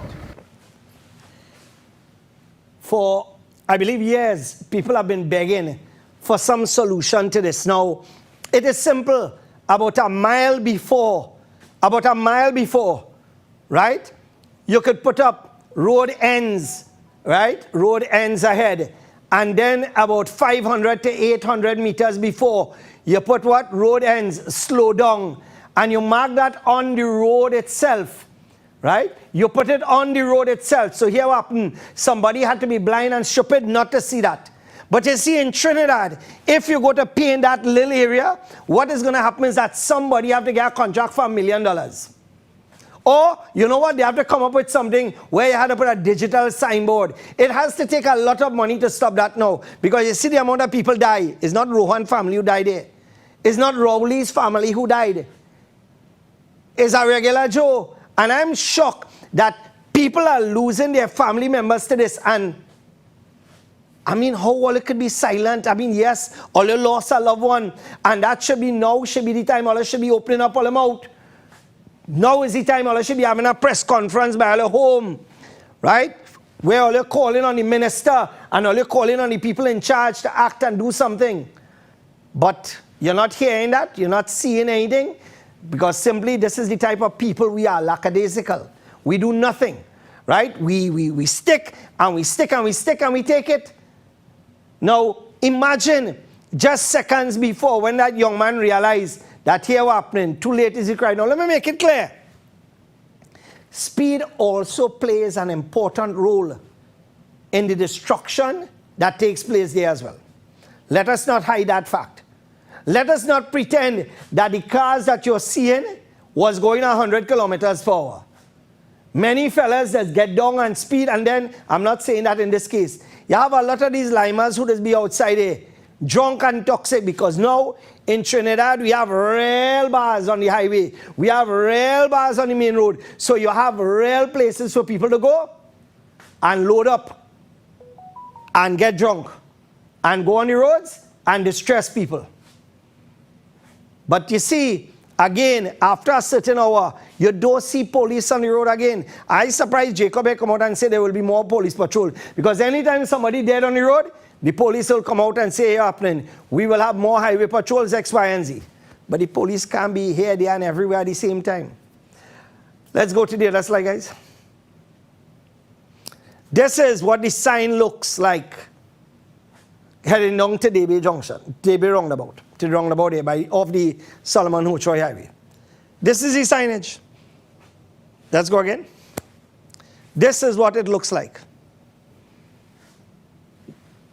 For, I believe, years, people have been begging for some solution to this. Now, it is simple. About a mile before, right? You could put up road ends, right? Road ends ahead. And then about 500 to 800 meters before, you put what? Road ends, slow down. And you mark that on the road itself, right? You put it on the road itself. So here what happened? Somebody had to be blind and stupid not to see that. But you see, in Trinidad, if you go to paint that little area, what is going to happen is that somebody have to get a contract for $1 million. Or, you know what, they have to come up with something where you have to put a digital signboard. It has to take a lot of money to stop that now. Because you see the amount of people die. It's not Rohan family who died there. It's not Rowley's family who died. It's a regular Joe. And I'm shocked that people are losing their family members to this. And I mean, how all it could be silent? I mean, yes, all you lost a loved one. And that should be now, should be the time all you should be opening up all them out. Now is the time all you should be having a press conference by all your home, right? Where all you're calling on the minister and all you're calling on the people in charge to act and do something. But you're not hearing that, you're not seeing anything, because simply this is the type of people we are, lackadaisical. We do nothing, right? We stick and we stick and we stick and we take it. Now, imagine just seconds before when that young man realized that here was happening, too late is he crying. Now, let me make it clear. Speed also plays an important role in the destruction that takes place there as well. Let us not hide that fact. Let us not pretend that the cars that you're seeing was going 100 kilometers per hour. Many fellas that get down and speed, and then, I'm not saying that in this case, you have a lot of these limers who just be outside there, drunk and toxic, because now in Trinidad we have rail bars on the highway. We have rail bars on the main road. So you have rail places for people to go and load up and get drunk and go on the roads and distress people. But you see, again, after a certain hour, you don't see police on the road again. I surprised Jacob had come out and said there will be more police patrol. Because anytime somebody dead on the road, the police will come out and say, hey, happening, we will have more highway patrols, X, Y, and Z. But the police can't be here, there, and everywhere at the same time. Let's go to the other slide, guys. This is what the sign looks like heading down to Davie Junction, Davie Roundabout, to the roundabout here off the Solomon Hochoy Highway. This is the signage. Let's go again. This is what it looks like.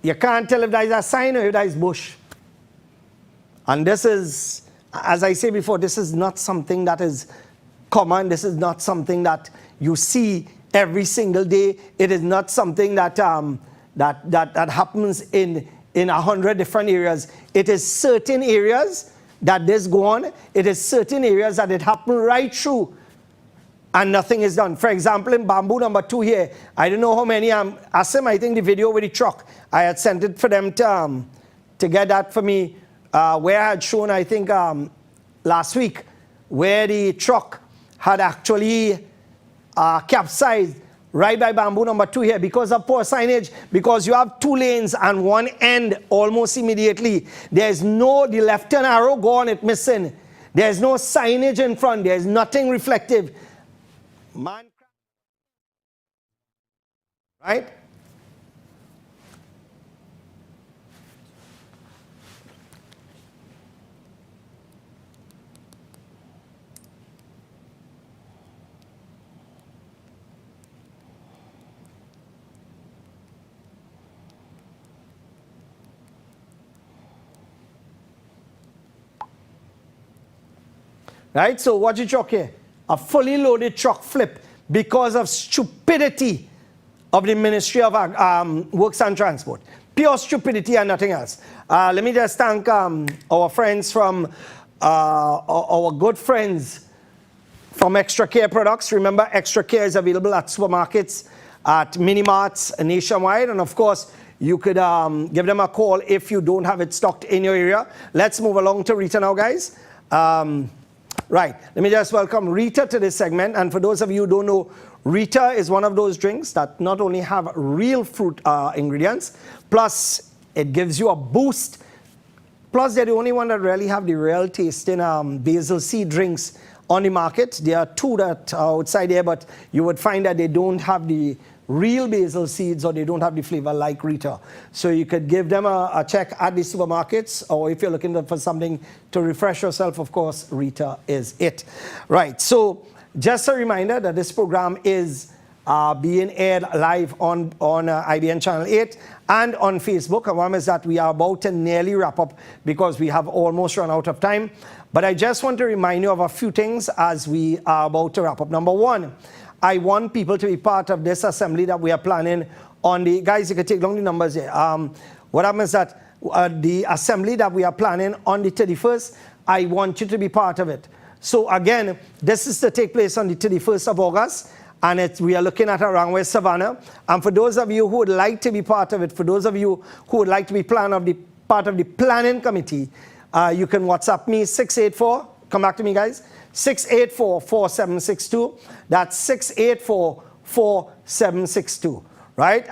You can't tell if there is a sign or if there is bush. And this is, as I say before, this is not something that is common. This is not something that you see every single day. It is not something that that happens in 100 different areas. It is certain areas that this go on. It is certain areas that it happened right through and nothing is done. For example, in bamboo number 2 here, I don't know how many, Asim, I think the video with the truck, I had sent it for them to get that for me, where I had shown, I think, last week, where the truck had actually capsized right by bamboo number 2 here because of poor signage, because you have 2 lanes and one end almost immediately. There's no, the left turn arrow gone, it missing. There's no signage in front, there's nothing reflective. Man, right? Right, so watch the truck here. A fully loaded truck flip because of stupidity of the Ministry of Works and Transport. Pure stupidity and nothing else. Let me just thank our friends from, our good friends from Extra Care Products. Remember, Extra Care is available at supermarkets, at mini-marts nationwide, and of course, you could give them a call if you don't have it stocked in your area. Let's move along to Rita now, guys. Right, let me just welcome Rita to this segment. And for those of you who don't know, Rita is one of those drinks that not only have real fruit ingredients, plus it gives you a boost. Plus, they're the only one that really have the real taste in basil seed drinks on the market. There are 2 that are outside there, but you would find that they don't have the real basil seeds or they don't have the flavor like Rita. So you could give them a check at the supermarkets, or if you're looking for something to refresh yourself, of course, Rita is it. Right, so just a reminder that this program is being aired live on IBN Channel 8 and on Facebook. And one is that we are about to nearly wrap up because we have almost run out of time. But I just want to remind you of a few things as we are about to wrap up. Number 1, I want people to be part of this assembly that we are planning on the, guys, you can take down the numbers here. What happens is that the assembly that we are planning on the 31st, I want you to be part of it. So again, this is to take place on the 31st of August, and we are looking at around West Savannah. And for those of you who would like to be part of it, for those of you who would like to be part of the planning committee, you can WhatsApp me 684, come back to me, guys, 684-4762. That's 684-4762, right?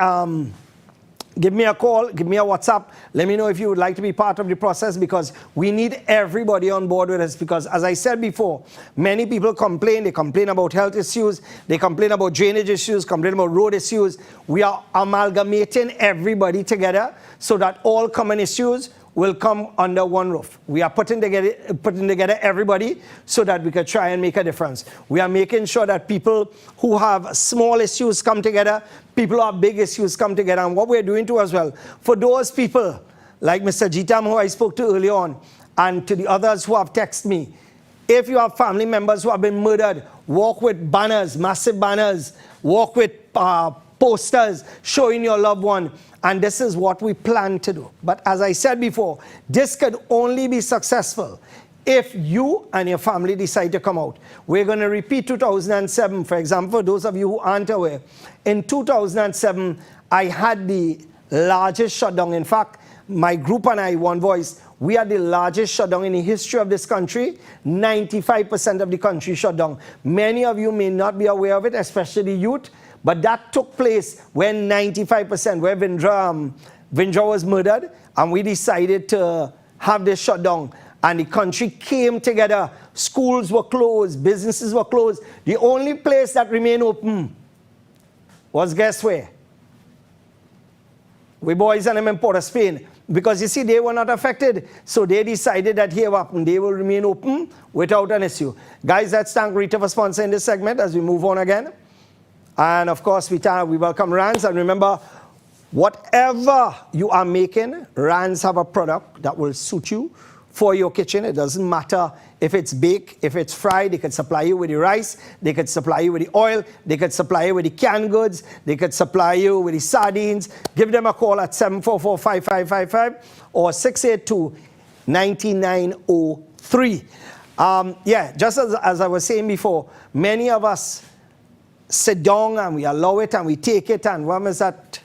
Give me a call, give me a WhatsApp. Let me know if you would like to be part of the process, because we need everybody on board with us. Because as I said before, many people complain. They complain about health issues. They complain about drainage issues, complain about road issues. We are amalgamating everybody together so that all common issues will come under one roof. We are putting together everybody so that we can try and make a difference. We are making sure that people who have small issues come together, people who have big issues come together. And what we're doing too as well, for those people like Mr. Jitam, who I spoke to earlier on, and to the others who have texted me, if you have family members who have been murdered, walk with banners, massive banners, walk with posters showing your loved one. And this is what we plan to do. But as I said before, this could only be successful if you and your family decide to come out. We're going to repeat 2007. For example, for those of you who aren't aware, in 2007, I had the largest shutdown. In fact, my group and I, One Voice, we had the largest shutdown in the history of this country. 95% of the country shut down. Many of you may not be aware of it, especially the youth. But that took place when 95%, where Vindra was murdered, and we decided to have this shutdown. And the country came together. Schools were closed, businesses were closed. The only place that remained open was, guess where? We boys and them in Port of Spain. Because you see, they were not affected. So they decided that here they will remain open without an issue. Guys, let's thank Rita for sponsoring this segment as we move on again. And of course, we welcome Rands. And remember, whatever you are making, Rands have a product that will suit you for your kitchen. It doesn't matter if it's baked, if it's fried. They could supply you with the rice, they could supply you with the oil, they could supply you with the canned goods, they could supply you with the sardines. Give them a call at 744-5555 or 682-9903. Just as I was saying before, many of us sit down and we allow it and we take it, and one is that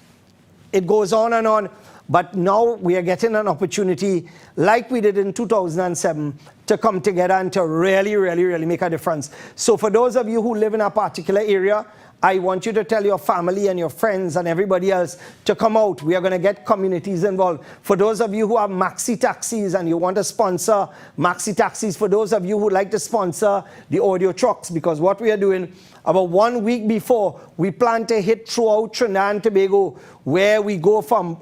it goes on and on. But now we are getting an opportunity, like we did in 2007, to come together and to really, really, really make a difference. So for those of you who live in a particular area, I want you to tell your family and your friends and everybody else to come out. We are going to get communities involved. For those of you who have maxi taxis and you want to sponsor maxi taxis, for those of you who like to sponsor the audio trucks, because what we are doing, about 1 week before, we plan to hit throughout Trinidad and Tobago, where we go from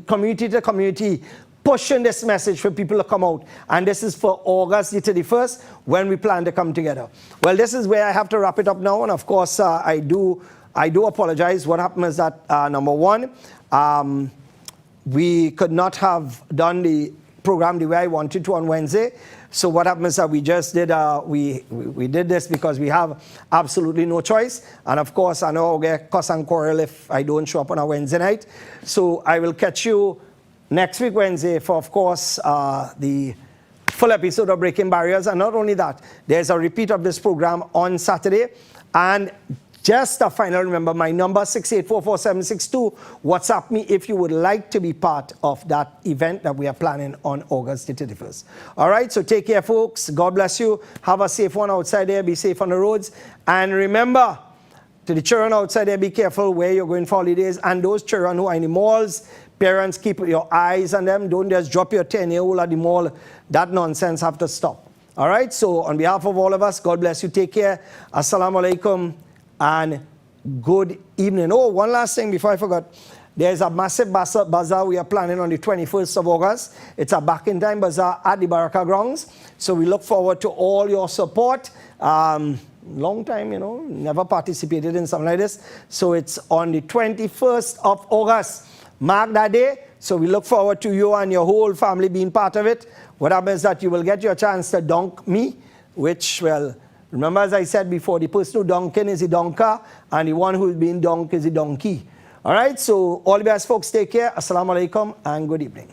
community to community, pushing this message for people to come out. And this is for August the 31st, when we plan to come together. Well, this is where I have to wrap it up now. And of course, I do apologize. What happened is that, number one, we could not have done the program the way I wanted to on Wednesday. So what happened is that we just did, we did this because we have absolutely no choice. And of course, I know I'll get cuss and quarrel if I don't show up on a Wednesday night. So I will catch you next week, Wednesday, for, of course, the full episode of Breaking Barriers. And not only that, there's a repeat of this program on Saturday. And just a final, remember my number, 6844762. WhatsApp me if you would like to be part of that event that we are planning on August the 31st. All right, so take care, folks. God bless you. Have a safe one outside there. Be safe on the roads. And remember, to the children outside there, be careful where you're going for holidays. And those children who are in the malls, parents, keep your eyes on them. Don't just drop your 10-year-old at the mall. That nonsense have to stop. All right, so on behalf of all of us, God bless you. Take care. Assalamu alaikum. And good evening. Oh, one last thing before I forgot. There's a massive bazaar we are planning on the 21st of August. It's a back-in-time bazaar at the Baraka grounds. So we look forward to all your support. Long time, never participated in something like this. So it's on the 21st of August. Mark that day. So we look forward to you and your whole family being part of it. What happens is that you will get your chance to dunk me, which, well, remember, as I said before, the person who dunking is the dunker, and the one who is being dunked is the donkey. All right, so all the best, folks. Take care. Assalamu alaikum and good evening.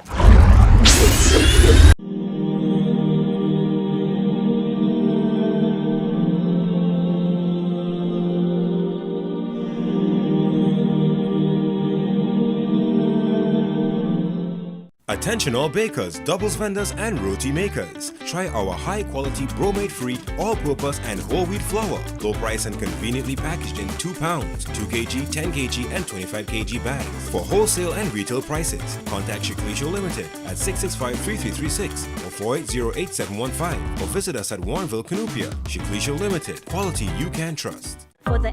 Attention all bakers, doubles vendors, and roti makers. Try our high-quality bromate-free, all-purpose, and whole wheat flour. Low price and conveniently packaged in 2 pounds, 2 kg, 10 kg, and 25 kg bags. For wholesale and retail prices, contact Shiklisho Limited at 665-3336 or 480-8715 or visit us at Warrenville, Canoopia. Shiklisho Limited, quality you can trust. For the